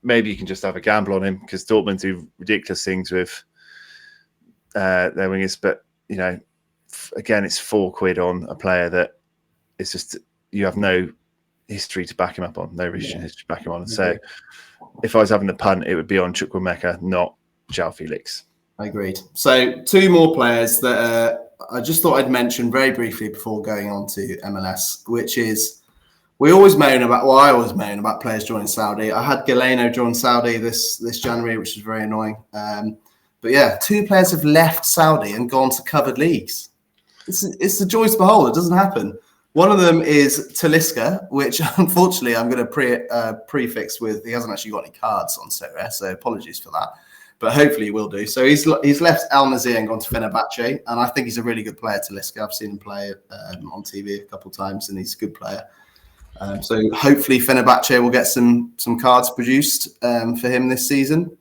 maybe you can just have a gamble on him, because Dortmund do ridiculous things with their wingers. But, you know, again, it's £4 on a player that is just, you have no history to back him up on, no recent history to back him on. And so if I was having a punt, it would be on Chukwuemeka, not João Felix. I agreed. So 2 more players that I just thought I'd mention very briefly before going on to MLS, which is I always moan about players joining Saudi. I had Galeno join Saudi this January, which is very annoying. But yeah, 2 players have left Saudi and gone to covered leagues. It's the joy to behold. It doesn't happen. One of them is Talisca, which unfortunately I'm going to prefix with. He hasn't actually got any cards on Sorare, so apologies for that. But hopefully he will do. So he's left Al Nassr and gone to Fenerbahce, and I think he's a really good player, Talisca. I've seen him play on TV a couple of times, and he's a good player. So hopefully Fenerbahce will get some cards produced for him this season.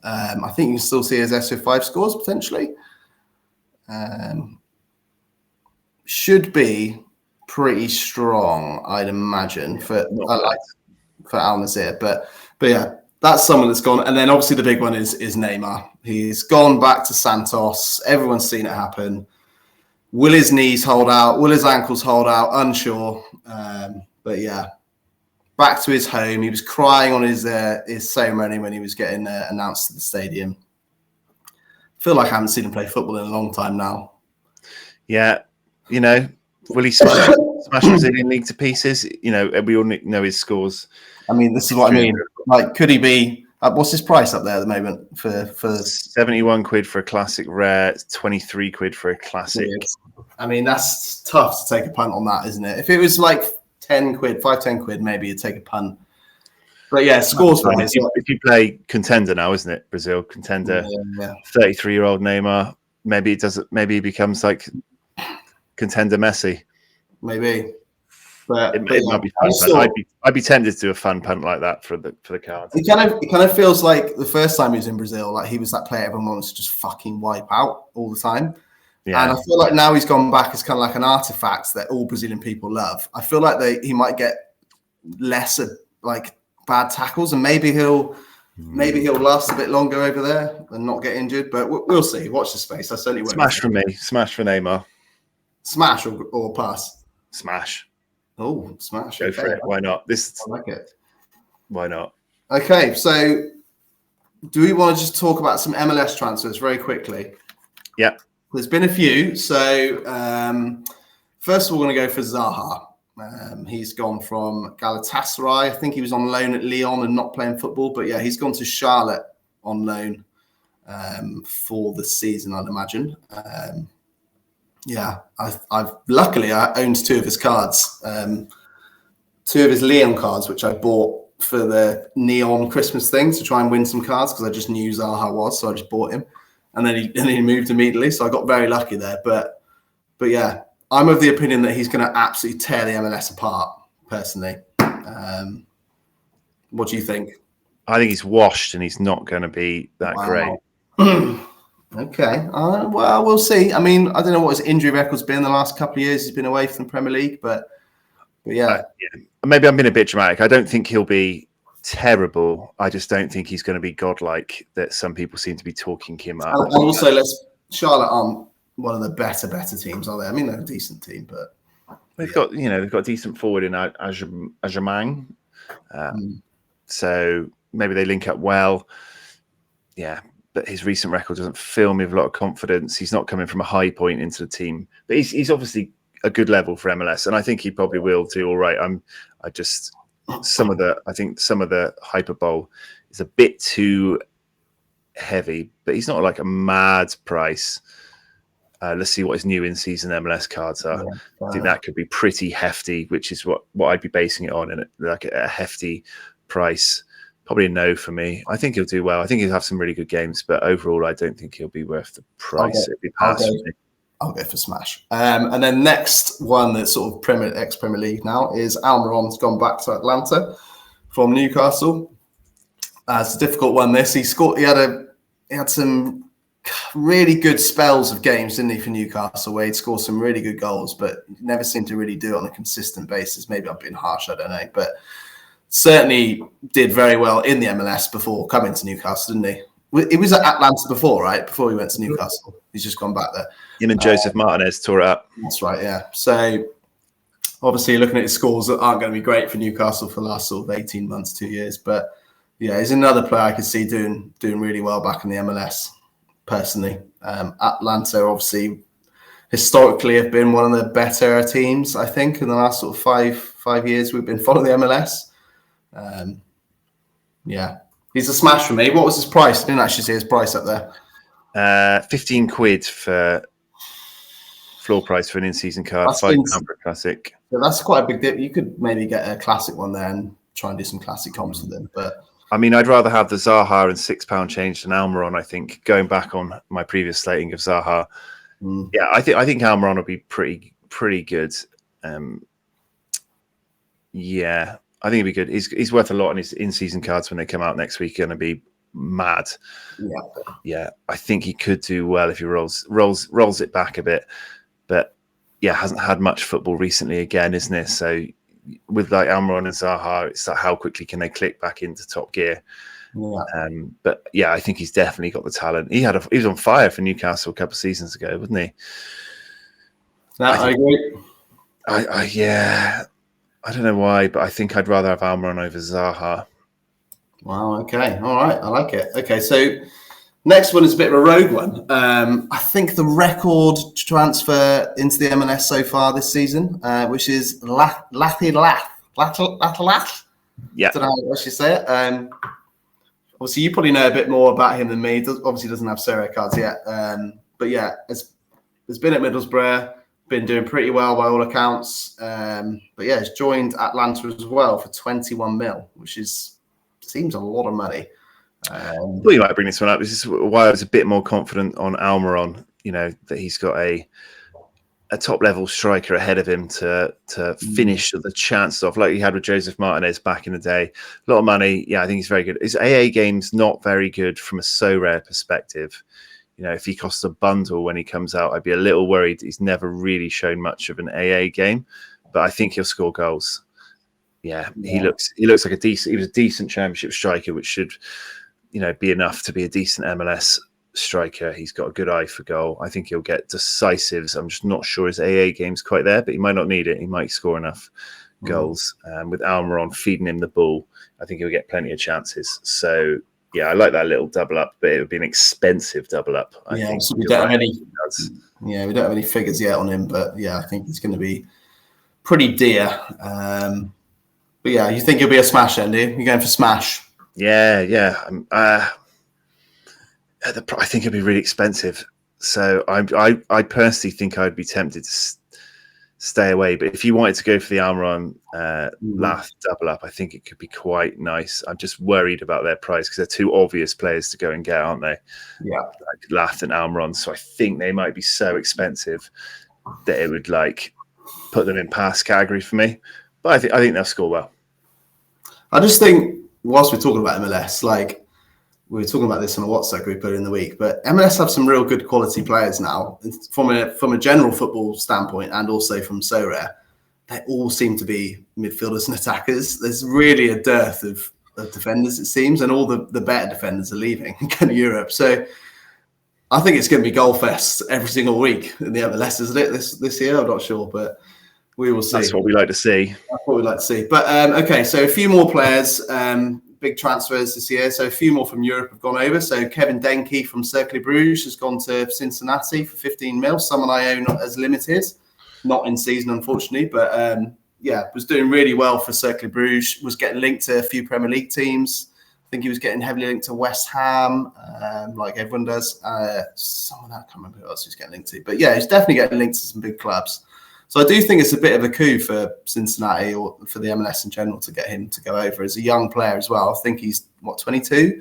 I think you can still see his SO5 scores potentially. Should be pretty strong, I'd imagine, for Al Nassr. But yeah, that's someone that's gone. And then obviously the big one is Neymar. He's gone back to Santos. Everyone's seen it happen. Will his knees hold out? Will his ankles hold out? Unsure. But yeah, back to his home. He was crying on his ceremony when he was getting announced to the stadium. I feel like I haven't seen him play football in a long time now. Yeah, will he smash Brazilian league to pieces? We all know his scores. I mean, this is what I mean. Like, could he be? What's his price up there at the moment for 71 quid for a classic rare, 23 quid for a classic. I mean, that's tough to take a punt on that, isn't it? If it was like 10 quid, 5-10 quid, maybe you'd take a punt. But yeah, scores wise. If you play contender now, isn't it? Brazil contender, 33-year-old Neymar. Maybe he becomes like contender Messi. Maybe. It might be fun. I'd be tempted to do a fun punt like that for the cards. It kind of feels like the first time he was in Brazil, like he was that player everyone wants to just fucking wipe out all the time. Yeah. And I feel like now he's gone back as kind of like an artifact that all Brazilian people love. I feel like he might get less like bad tackles, and maybe he'll last a bit longer over there and not get injured. But we'll see. Watch the space. I certainly won't. Smash for me. Smash for Neymar. Smash or pass. Smash. Oh, smash. Go for it. Why not? I like it. Why not? Okay, so do we want to just talk about some MLS transfers very quickly? Yeah. There's been a few. So first of all, we're going to go for Zaha. He's gone from Galatasaray. I think he was on loan at Lyon and not playing football. But yeah, he's gone to Charlotte on loan for the season, I'd imagine. Yeah, I've luckily I owned 2 of his cards, 2 of his Leon cards, which I bought for the neon Christmas thing to try and win some cards because I just knew Zaha was, so I just bought him, and then he moved immediately, so I got very lucky there. But yeah, I'm of the opinion that he's going to absolutely tear the MLS apart. Personally, what do you think? I think he's washed, and he's not going to be that great. Okay. Well, we'll see. I mean, I don't know what his injury record's been the last couple of years. He's been away from the Premier League, but yeah. Maybe I'm being a bit dramatic. I don't think he'll be terrible. I just don't think he's going to be godlike that some people seem to be talking him up. And also, Charlotte aren't one of the better teams, are they? I mean, they're a decent team, but they've got a decent forward in Ajamang. So maybe they link up well. Yeah. But his recent record doesn't fill me with a lot of confidence. He's not coming from a high point into the team, but he's obviously a good level for MLS, and I think he probably will do all right. I think some of the hyperbole is a bit too heavy, but he's not like a mad price. Let's see what his new in-season MLS cards are. Yeah, I think that could be pretty hefty, which is what I'd be basing it on, and like a hefty price. Probably a no for me. I think he'll do well. I think he'll have some really good games, but overall, I don't think he'll be worth the price. I'll go for smash. And then next one that's sort of ex-Premier League now is Almiron's gone back to Atlanta from Newcastle. It's a difficult one. He had some really good spells of games, didn't he, for Newcastle, where he'd score some really good goals, but never seemed to really do it on a consistent basis. Maybe I'm being harsh, I don't know, but certainly did very well in the MLS before coming to Newcastle, didn't he? He was at Atlanta before, right? Before he went to Newcastle. He's just gone back there. Him and Joseph Martinez tore it up. That's right, yeah. So obviously looking at his scores that aren't going to be great for Newcastle for the last sort of 18 months, 2 years. But Yeah, he's another player I could see doing really well back in the MLS. Personally, Atlanta obviously historically have been one of the better teams. I think in the last sort of five years we've been following the MLS. Yeah, he's a smash for me. What was his price? I didn't actually see his price up there. 15 quid for floor price for an in-season card. £5 for a classic. Yeah, that's quite a big dip. You could maybe get a classic one there and try and do some classic comps with it. But I mean, I'd rather have the Zaha and £6 change than Almiron. I think going back on my previous slating of Zaha, yeah, I think Almiron will be pretty good. Yeah, I think he'll be good. He's worth a lot on his in-season cards when they come out next week. Going to be mad. Yeah, I think he could do well if he rolls it back a bit. But yeah, hasn't had much football recently again, isn't it? So with like Almiron and Zaha, it's like how quickly can they click back into top gear? Yeah. But yeah, I think he's definitely got the talent. He was on fire for Newcastle a couple of seasons ago, wasn't he? I agree. Yeah, I don't know why, but I think I'd rather have Almiron over Zaha. Wow. Okay. All right. I like it. Okay. So next one is a bit of a rogue one. I think the record transfer into the MLS so far this season, which is Lath. Yeah. I don't know how else you say it. Obviously, you probably know a bit more about him than me. Obviously, doesn't have Sorare cards yet. But yeah, has been at Middlesbrough, been doing pretty well by all accounts. But yeah, he's joined Atlanta as well for 21 mil, which seems a lot of money. Well, you might bring this one up. This is why I was a bit more confident on Almiron. You know that he's got a top level striker ahead of him to finish the chances off, like he had with Joseph Martinez back in the day. A lot of money. Yeah, I think he's very good. His AA game's not very good from a Sorare perspective. You know, if he costs a bundle when he comes out, I'd be a little worried. He's never really shown much of an AA game, but I think he'll score goals. Yeah. He looks like he was a decent championship striker, which should, be enough to be a decent MLS striker. He's got a good eye for goal. I think he'll get decisives. I'm just not sure his AA game's quite there, but he might not need it. He might score enough goals. With Almiron feeding him the ball, I think he'll get plenty of chances. So yeah, I like that little double up, but it would be an expensive double up. I think we don't have any. Yeah, we don't have any figures yet on him, but yeah, I think he's going to be pretty dear. But yeah, you think he'll be a smash, then, do you? You're going for smash? Yeah. I think it'd be really expensive. So I personally think I'd be tempted to stay away. But if you wanted to go for the Almiron Lath double up, I think it could be quite nice. I'm just worried about their price because they're two obvious players to go and get, aren't they? Yeah, like Lath and Almiron. So I think they might be so expensive that it would put them in pass category for me. But I think they'll score well. I just think whilst we're talking about MLS, we were talking about this on a WhatsApp group earlier in the week, but MLS have some real good quality players now from a general football standpoint and also from Sorare. They all seem to be midfielders and attackers. There's really a dearth of defenders, it seems, and all the better defenders are leaving and going to Europe. So I think it's going to be goal fest every single week in the MLS, isn't it, this year? I'm not sure, but we will see. That's what we like to see. That's what we like to see. But okay, so a few more players. Big transfers this year. So a few more from Europe have gone over. So Kevin Denke from Cercle Bruges has gone to Cincinnati for 15 mil. Someone I own as limited, not in season, unfortunately, but was doing really well for Cercle Bruges, was getting linked to a few Premier League teams. I think he was getting heavily linked to West Ham, like everyone does. Someone I can't remember who else he was getting linked to. But yeah, he's definitely getting linked to some big clubs. So I do think it's a bit of a coup for Cincinnati or for the MLS in general to get him to go over as a young player as well. I think he's, 22,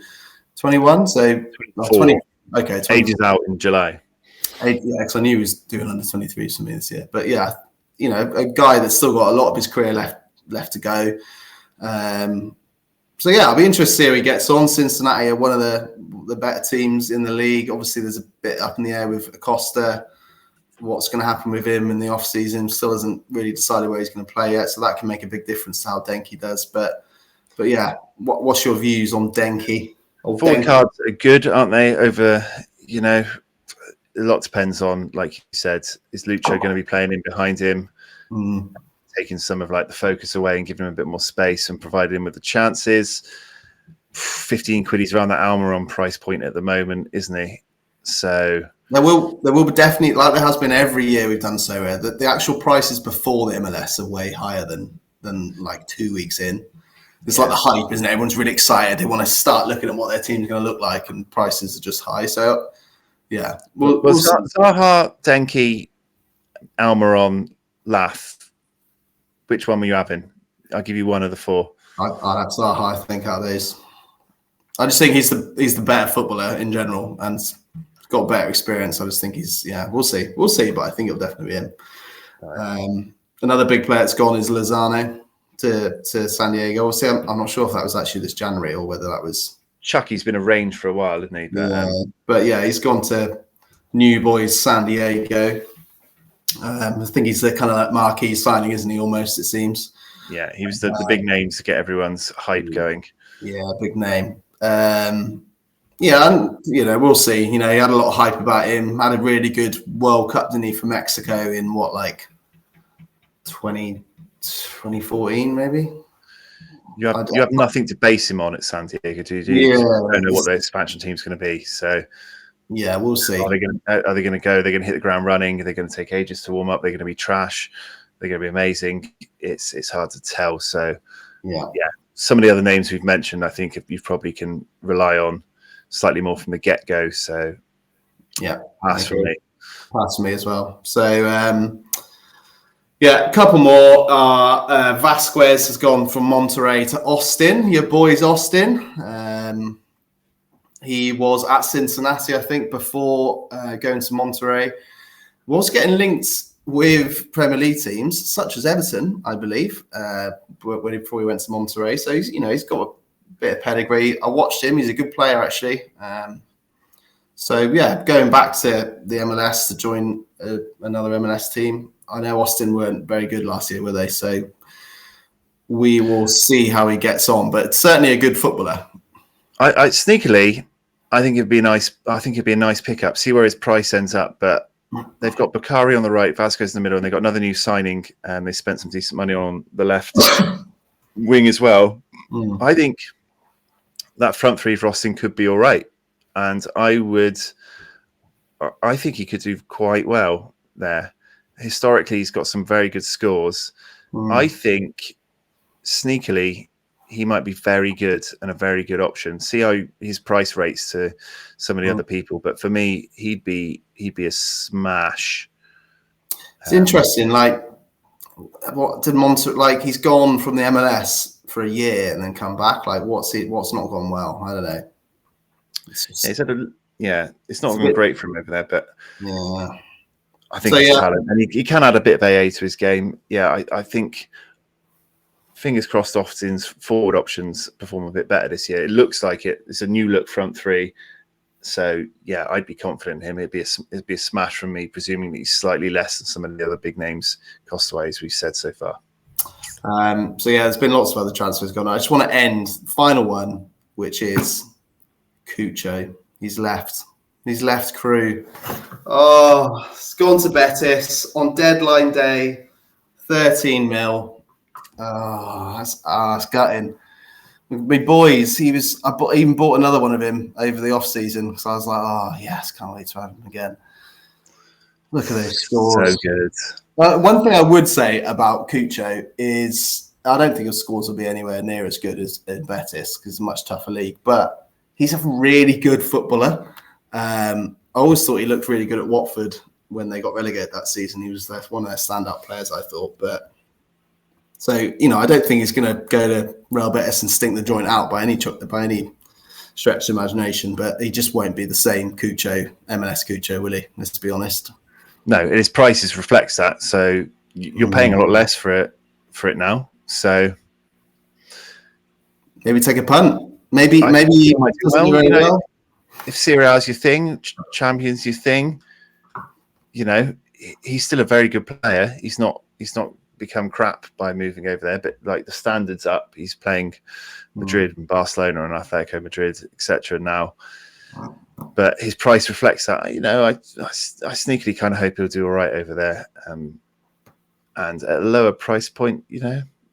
21? So 20. Okay. 20. Ages out in July. Yeah, because I knew he was doing under 23s for me this year. But yeah, a guy that's still got a lot of his career left to go. So yeah, I'll be interested to see how he gets on. Cincinnati are one of the better teams in the league. Obviously, there's a bit up in the air with Acosta. What's going to happen with him in the off season still hasn't really decided where he's going to play yet, so that can make a big difference to how Denke does. But yeah, what's your views on Denke? Forward cards are good, aren't they? Over a lot depends on, like you said, is Lucho going to be playing in behind him, taking some of the focus away and giving him a bit more space and providing him with the chances. 15 quid. He's around that Almiron price point at the moment, isn't he? So there will be definitely, like there has been every year we've done Sorare, that the actual prices before the MLS are way higher than like 2 weeks in. It's like the hype, isn't it? Everyone's really excited. They want to start looking at what their team's going to look like, and prices are just high. So, yeah. Well, Zaha, Denki, Almiron, Lath. Which one were you having? I'll give you one of the four. I'd have Zaha, I think, out of these. I just think he's the better footballer in general, and got better experience. I just think we'll see, but I think it'll definitely be him. Right. Another big player that's gone is Lozano to San Diego. Obviously, I'm not sure if that was actually this January or whether that was. Chucky's been arranged for a while, hasn't he? But he's gone to New Boys San Diego. I think he's the kind of like marquee signing, isn't he? Almost, it seems. Yeah, he was the big name to get everyone's hype going. Yeah, big name. And we'll see. He had a lot of hype about him. Had a really good World Cup, didn't he, for Mexico in 2014, maybe. You have nothing to base him on at San Diego, do you? Yeah, you don't know what the expansion team's going to be. So yeah, we'll see. Are they going to go? They're going to hit the ground running. They're going to take ages to warm up. They're going to be trash. They're going to be amazing. It's hard to tell. So yeah. Some of the other names we've mentioned, I think you probably can rely on slightly more from the get-go. So yeah, pass for me. Pass for me as well. So a couple more. Vasquez has gone from Monterrey to Austin. Your boys, Austin. He was at Cincinnati, I think, before going to Monterrey. Was getting linked with Premier League teams such as Everton, I believe, before he went to Monterrey. So he's got a bit of pedigree. I watched him; he's a good player, actually. Going back to the MLS to join another MLS team. I know Austin weren't very good last year, were they? So we will see how he gets on, but certainly a good footballer. I sneakily, I think it'd be nice. I think it'd be a nice pickup. See where his price ends up, but. They've got Bakari on the right, Vasquez in the middle, and they've got another new signing, and they spent some decent money on the left wing as well. I think that front three for Austin could be all right, and I think he could do quite well there. Historically, he's got some very good scores. I think sneakily he might be very good and a very good option. See how his price rates to some of the other people, but for me, he'd be a smash. It's interesting. Like, what did Monter? Like, he's gone from the MLS for a year and then come back. Like, what's not gone well? I don't know. It's not gone great for him over there, but I think he's talent, and he can add a bit of AA to his game. Yeah, I think. Fingers crossed, Austin's forward options perform a bit better this year. It looks like it. It's a new look front three. So, yeah, I'd be confident in him. It'd be a smash from me, presuming that he's slightly less than some of the other big names cost-wise we've said so far. There's been lots of other transfers going on. I just want to end, final one, which is Cucho. He's left Crew. Oh, he's gone to Betis on deadline day, 13 mil. Oh, that's gutting. My boys, I even bought another one of him over the off season. So I was like, oh yes, can't wait to have him again. Look at those scores. So good. One thing I would say about Cucho is I don't think his scores will be anywhere near as good as in Betis because it's a much tougher league. But he's a really good footballer. I always thought he looked really good at Watford when they got relegated that season. He was one of their stand-up players, I thought, but. So, I don't think he's going to go to Real Betis and stink the joint out by any stretch of imagination, but he just won't be the same Cucho, MLS Cucho, will he? Let's be honest. No, his prices reflects that. So you're paying a lot less for it now. So maybe take a punt. Maybe he might do well. If Serie A is your thing, Champions your thing, he's still a very good player. He's not become crap by moving over there, but like the standards up, he's playing Madrid and Barcelona and Atletico Madrid, etc. now, but his price reflects that. I sneakily kind of hope he'll do all right over there, and at a lower price point,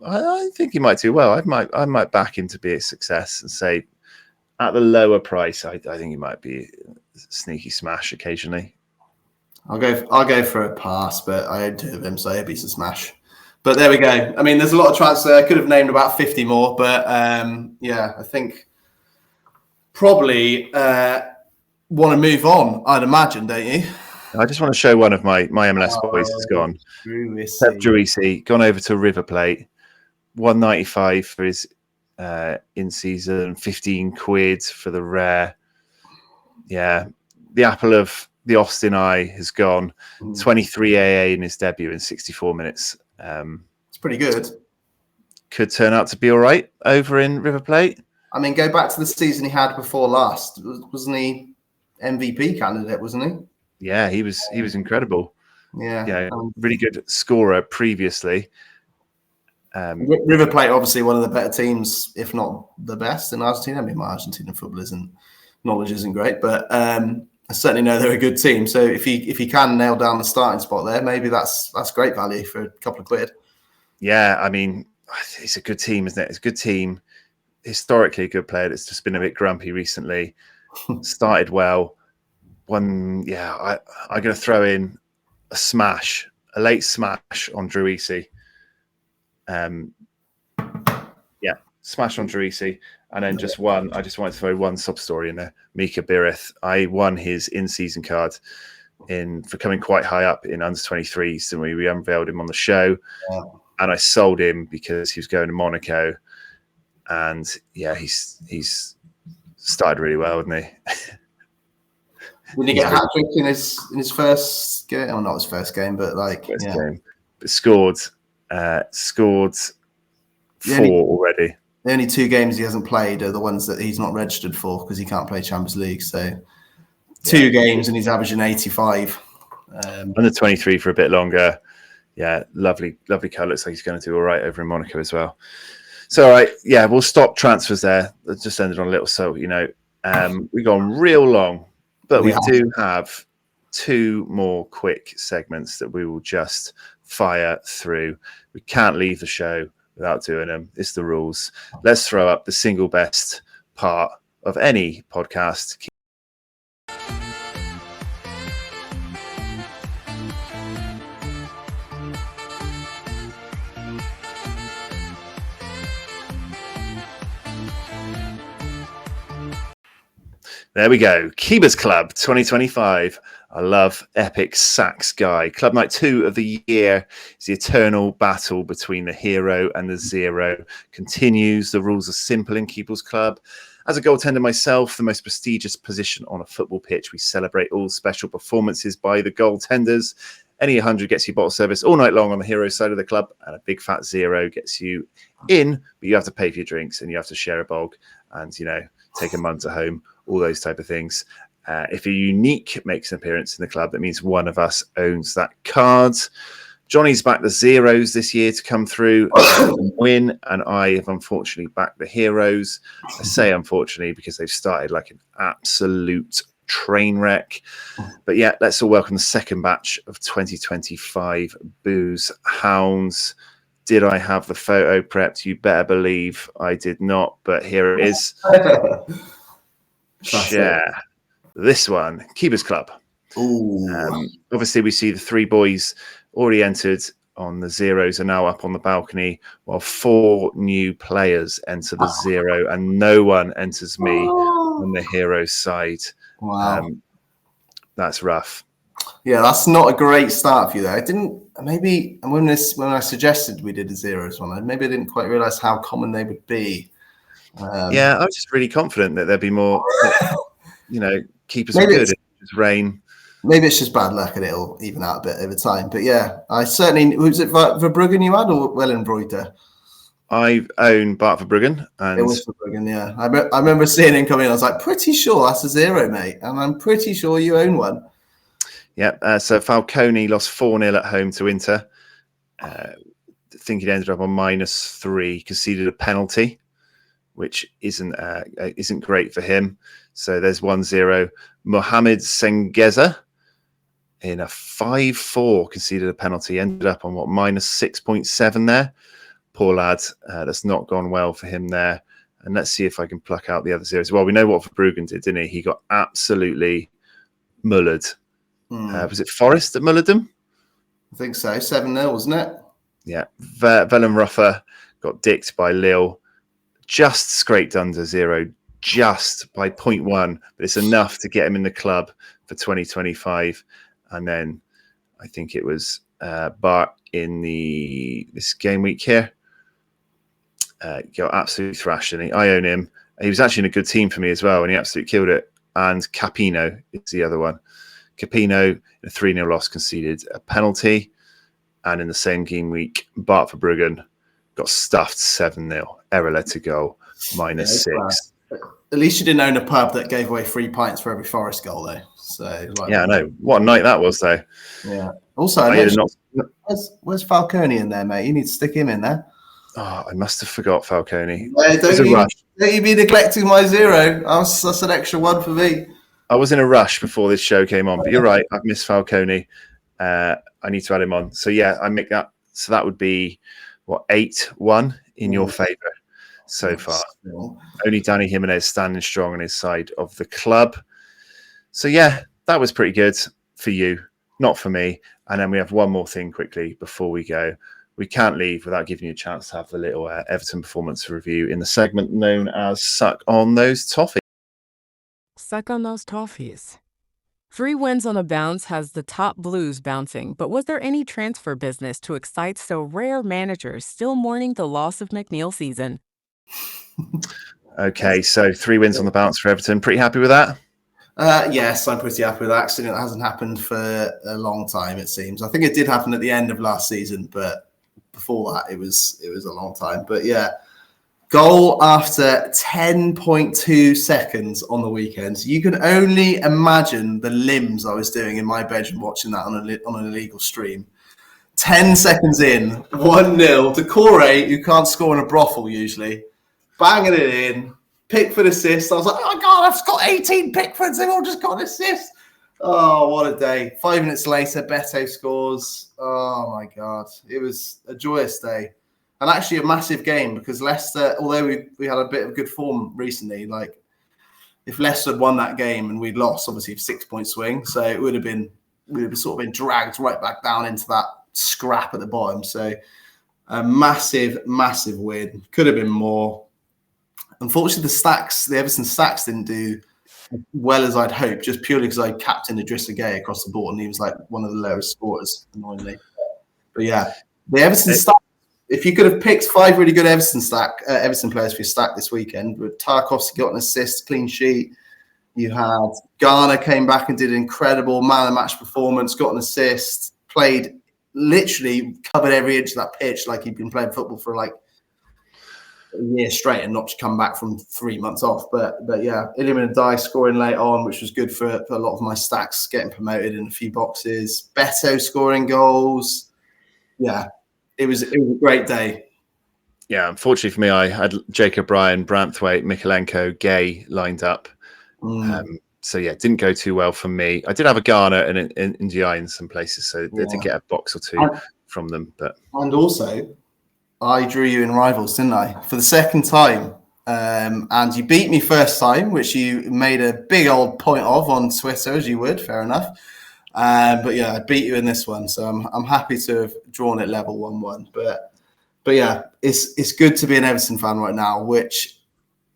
I think he might do well. I might back him to be a success and say at the lower price, I think it might be a sneaky smash occasionally. I'll go for a pass, but I own 2 of him, so I hope he's a smash. But there we go. I mean, there's a lot of transfer. I could have named about 50 more, but yeah, I think probably want to move on, I'd imagine, don't you? I just want to show one of my MLS boys has gone. Druisi, gone over to River Plate, 195 for his in-season, 15 quid for the rare. Yeah, the apple of the Austin eye has gone. 23 AA in his debut in 64 minutes. It's pretty good. Could turn out to be all right over in River Plate. I mean, go back to the season he had before last. Wasn't he MVP candidate, wasn't he? Yeah, he was incredible. Yeah, really good scorer previously. River Plate, obviously one of the better teams, if not the best in Argentina. I mean, my Argentinian football knowledge isn't great, but I certainly know they're a good team. So if he can nail down the starting spot there, maybe that's great value for a couple of quid. Yeah, I mean, it's a good team, isn't it? It's a good team. Historically a good player that's just been a bit grumpy recently. Started well. I'm going to throw in a late smash on Druisi. Smash on Druisi. And then just one, I just wanted to throw one sub story in there. Mika Birith. I won his in-season card for coming quite high up in under 23s, and we unveiled him on the show. Yeah. And I sold him because he was going to Monaco. And yeah, he's started really well, hasn't he? Did he get a hat trick in his first game? Well, not his first game, but game. But scored 4 already. The only 2 games he hasn't played are the ones that he's not registered for because he can't play Champions League. So 2 games and he's averaging 85. Under 23 for a bit longer. Yeah, lovely colour. Looks like he's going to do all right over in Monaco as well. So, all right, yeah, we'll stop transfers there. Let's just ended on a little salty note. We've gone real long, but we do have 2 more quick segments that we will just fire through. We can't leave the show without doing them. It's the rules. Let's throw up the single best part of any podcast. There we go. Keepers Club 2025. I love epic sacks guy. Club night 2 of the year is the eternal battle between the hero and the zero. Continues. The rules are simple in Keepers Club. As a goaltender myself, the most prestigious position on a football pitch, we celebrate all special performances by the goaltenders. Any 100 gets you bottle service all night long on the hero side of the club, and a big fat 0 gets you in, but you have to pay for your drinks and you have to share a bog and, take a munter home, all those type of things. If a unique makes an appearance in the club, that means one of us owns that card. Johnny's backed the zeros this year to come through and win, and I have unfortunately backed the heroes. I say unfortunately because they've started like an absolute train wreck. But yeah, let's all welcome the second batch of 2025 Booze Hounds. Did I have the photo prepped? You better believe I did not, but here it is. Share this one, Keepers Club. Obviously, we see the 3 boys already entered on the zeros are now up on the balcony, while 4 new players enter the 0, and no one enters me on the hero's side. Wow, that's rough. Yeah, that's not a great start for you there. I didn't. Maybe when I suggested we did a zeros one, maybe I didn't quite realize how common they would be. Yeah, I was just really confident that there'd be more. Keepers are good. It's rain. Maybe it's just bad luck and it'll even out a bit over time. But yeah, I certainly was it Verbruggen you had or Wellenreuter? I own Bart Verbruggen, and it was Verbruggen. Yeah, I remember seeing him come in. I was like, pretty sure that's a 0, mate, and I'm pretty sure you own one. Yeah. So Falcone lost 4-0 at home to Inter. I think it ended up on -3. Conceded a penalty, which isn't great for him. So there's 1-0. Mohamed Sengeza in a 5-4 conceded a penalty. Ended up on -6.7 there. Poor lad. That's not gone well for him there. And let's see if I can pluck out the other zeros. Well, we know what Verbruggen did, didn't he? He got absolutely mullered. Was it Forest that mullered him? I think so. 7-0, wasn't it? Yeah. Vellenruffer got dicked by Lille. Just scraped under 0, just by 0.1. But it's enough to get him in the club for 2025. And then I think it was Bart in this game week here. Got absolutely thrashed, and I own him. He was actually in a good team for me as well, and he absolutely killed it. And Capino is the other one. Capino, in a 3-0 loss, conceded a penalty. And in the same game week, Bart Verbruggen got stuffed 7-0. Error led to goal, -6. At least you didn't own a pub that gave away 3 pints for every Forest goal, though. So yeah, I know. What a night that was, though. Yeah. Also, where's Falcone in there, mate? You need to stick him in there. Oh, I must have forgot Falcone. Don't you be neglecting my 0. That's an extra 1 for me. I was in a rush before this show came on, but you're right. I've missed Falcone. I need to add him on. So yeah, I make that. So that would be 8-1 in your favour so far. Only Danny Jimenez standing strong on his side of the club. So yeah, that was pretty good for you, not for me. And then we have one more thing quickly before we go. We can't leave without giving you a chance to have the little Everton performance review in the segment known as Suck on Those Toffees. Suck on those toffees. 3 wins on a bounce has the top Blues bouncing, but was there any transfer business to excite so rare managers still mourning the loss of McNeil season? Okay, so 3 wins on the bounce for Everton. Pretty happy with that? Yes, I'm pretty happy with that. Actually, it hasn't happened for a long time, it seems. I think it did happen at the end of last season, but before that, it was a long time. But yeah, goal after 10.2 seconds on the weekend. You can only imagine the limbs I was doing in my bedroom watching that on an illegal stream. 10 seconds in, 1-0 to Corey, who can't score in a brothel usually. Banging it in. Pickford assist. I was like, oh my God, I've got 18 Pickfords. They've all just got an assist. Oh, what a day. 5 minutes later, Beto scores. Oh my God. It was a joyous day. And actually a massive game because Leicester, although we had a bit of good form recently, like if Leicester had won that game and we'd lost, obviously a 6-point swing. So it would have sort of been dragged right back down into that scrap at the bottom. So a massive, massive win. Could have been more. Unfortunately, the Everton stacks didn't do as well as I'd hoped, just purely because I captained Idrissa Gueye across the board and he was like one of the lowest scorers, annoyingly. But yeah, the Everton stack. If you could have picked 5 really good Everton players for your stack this weekend, with Tarkowski got an assist, clean sheet. You had Garner came back and did an incredible man of the match performance, got an assist, played literally covered every inch of that pitch like he'd been playing football for like a year straight and not just come back from 3 months off. But yeah, Iliman Ndiaye scoring late on, which was good for a lot of my stacks, getting promoted in a few boxes. Beto scoring goals. Yeah. It was a great day. Yeah, unfortunately for me, I had Jacob Ryan, Branthwaite, Mikalenko, Gay lined up. So yeah, it didn't go too well for me. I did have a Garner and Ndiaye in some places, so I did get a box or 2 from them. And also, I drew you in rivals, didn't I? For the second time. And you beat me first time, which you made a big old point of on Twitter, as you would, fair enough. But yeah, I beat you in this one, so I'm happy to have drawn it level 1-1. But yeah, it's good to be an Everton fan right now, which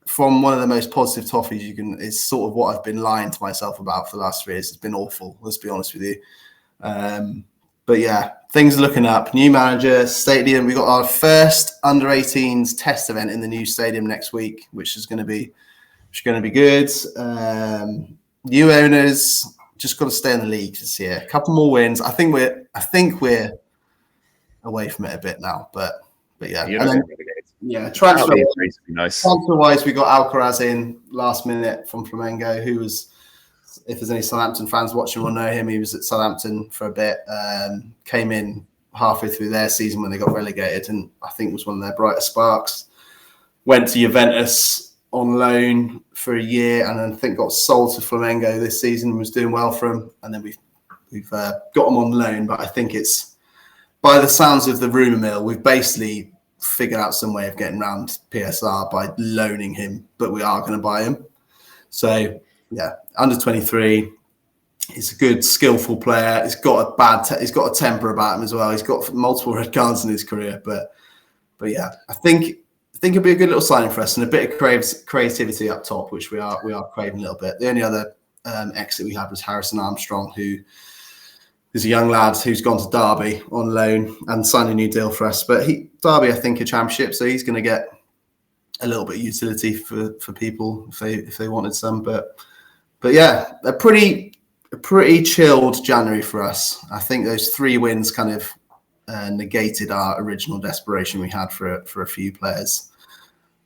from one of the most positive toffees you can. It's sort of what I've been lying to myself about for the last 3 years. It's been awful. Let's be honest with you. But yeah, things are looking up. New manager, stadium. We got our first under 18s test event in the new stadium next week, which is going to be good. New owners. Just got to stay in the league this year. A couple more wins. I think we're away from it a bit now, but yeah. Transfer wise, we got Alcaraz in last minute from Flamengo, who was, if there's any Southampton fans watching will know him, he was at Southampton for a bit. Came in halfway through their season when they got relegated, and I think was one of their brightest sparks. Went to Juventus on loan for a year, and then I think got sold to Flamengo this season and was doing well for him. And then we've got him on loan, but I think it's, by the sounds of the rumour mill, we've basically figured out some way of getting around PSR by loaning him, but we are going to buy him. So yeah, under 23. He's a good, skillful player. He's got he's got a temper about him as well. He's got multiple red cards in his career, but yeah, I think it'll be a good little signing for us and a bit of creativity up top, which we are craving a little bit. The only other exit we had was Harrison Armstrong, who is a young lad who's gone to Derby on loan and signed a new deal for us. But Derby, I think, a championship, so he's going to get a little bit of utility for people if they wanted some. But yeah, a pretty chilled January for us. I think those 3 wins kind of negated our original desperation we had for a few players.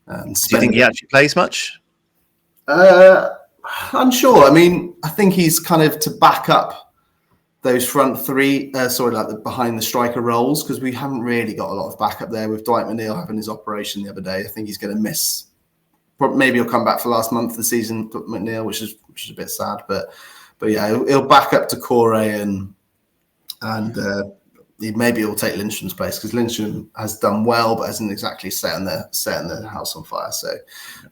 Do you think he actually plays much? Unsure. I mean, I think he's kind of to back up those front 3, like the behind the striker roles, because we haven't really got a lot of backup there with Dwight McNeil having his operation the other day. I think he's going to miss. Maybe he'll come back for last month of the season, McNeil, which is a bit sad. But yeah, he'll back up to Corey and maybe he'll take Lindstrom's place, because Lindstrom has done well, but hasn't exactly setting the house on fire. So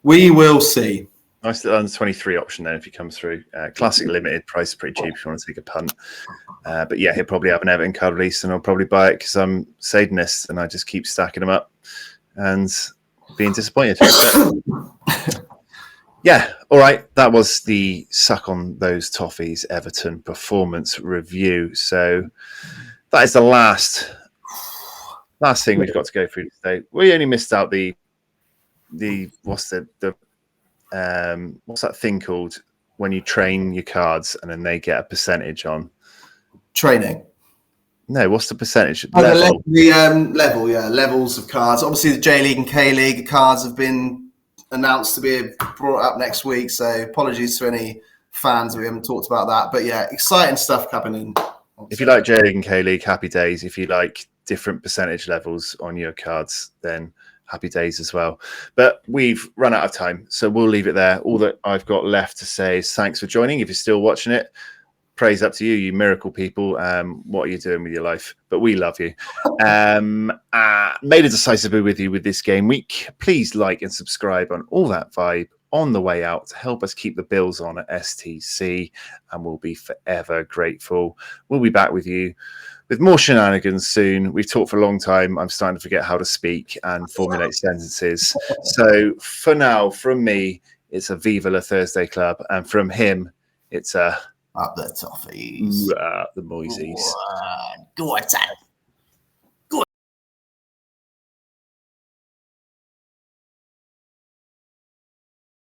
we will see. Nice little under 23 option then if he comes through. Classic limited, price is pretty cheap if you want to take a punt. But yeah, he'll probably have an Everton card release, and I'll probably buy it because I'm Satanist and I just keep stacking them up and being disappointed. Yeah, all right. That was the Suck on Those Toffees Everton performance review. So that is the last thing we've got to go through today. We only missed out the what's that thing called when you train your cards and then they get a percentage on training? No, what's the percentage? Level, yeah, levels of cards. Obviously, the J League and K League cards have been announced to be brought up next week. So apologies to any fans, we haven't talked about that. But yeah, exciting stuff coming in. If you like J League and K League, happy days. If you like different percentage levels on your cards, then happy days as well. But we've run out of time, so we'll leave it there. All that I've got left to say is thanks for joining. If you're still watching it, praise up to you, you miracle people. What are you doing with your life? But we love you. Made a decisive with you with this game week. Please like and subscribe on All That Vibe on the way out to help us keep the bills on at STC, and we'll be forever grateful. We'll be back with you with more shenanigans soon. We've talked for a long time. I'm starting to forget how to speak and formulate sentences. So for now, from me, it's a Viva la Thursday Club. And from him, it's a... Up the Toffees. The Moisies. Go outside.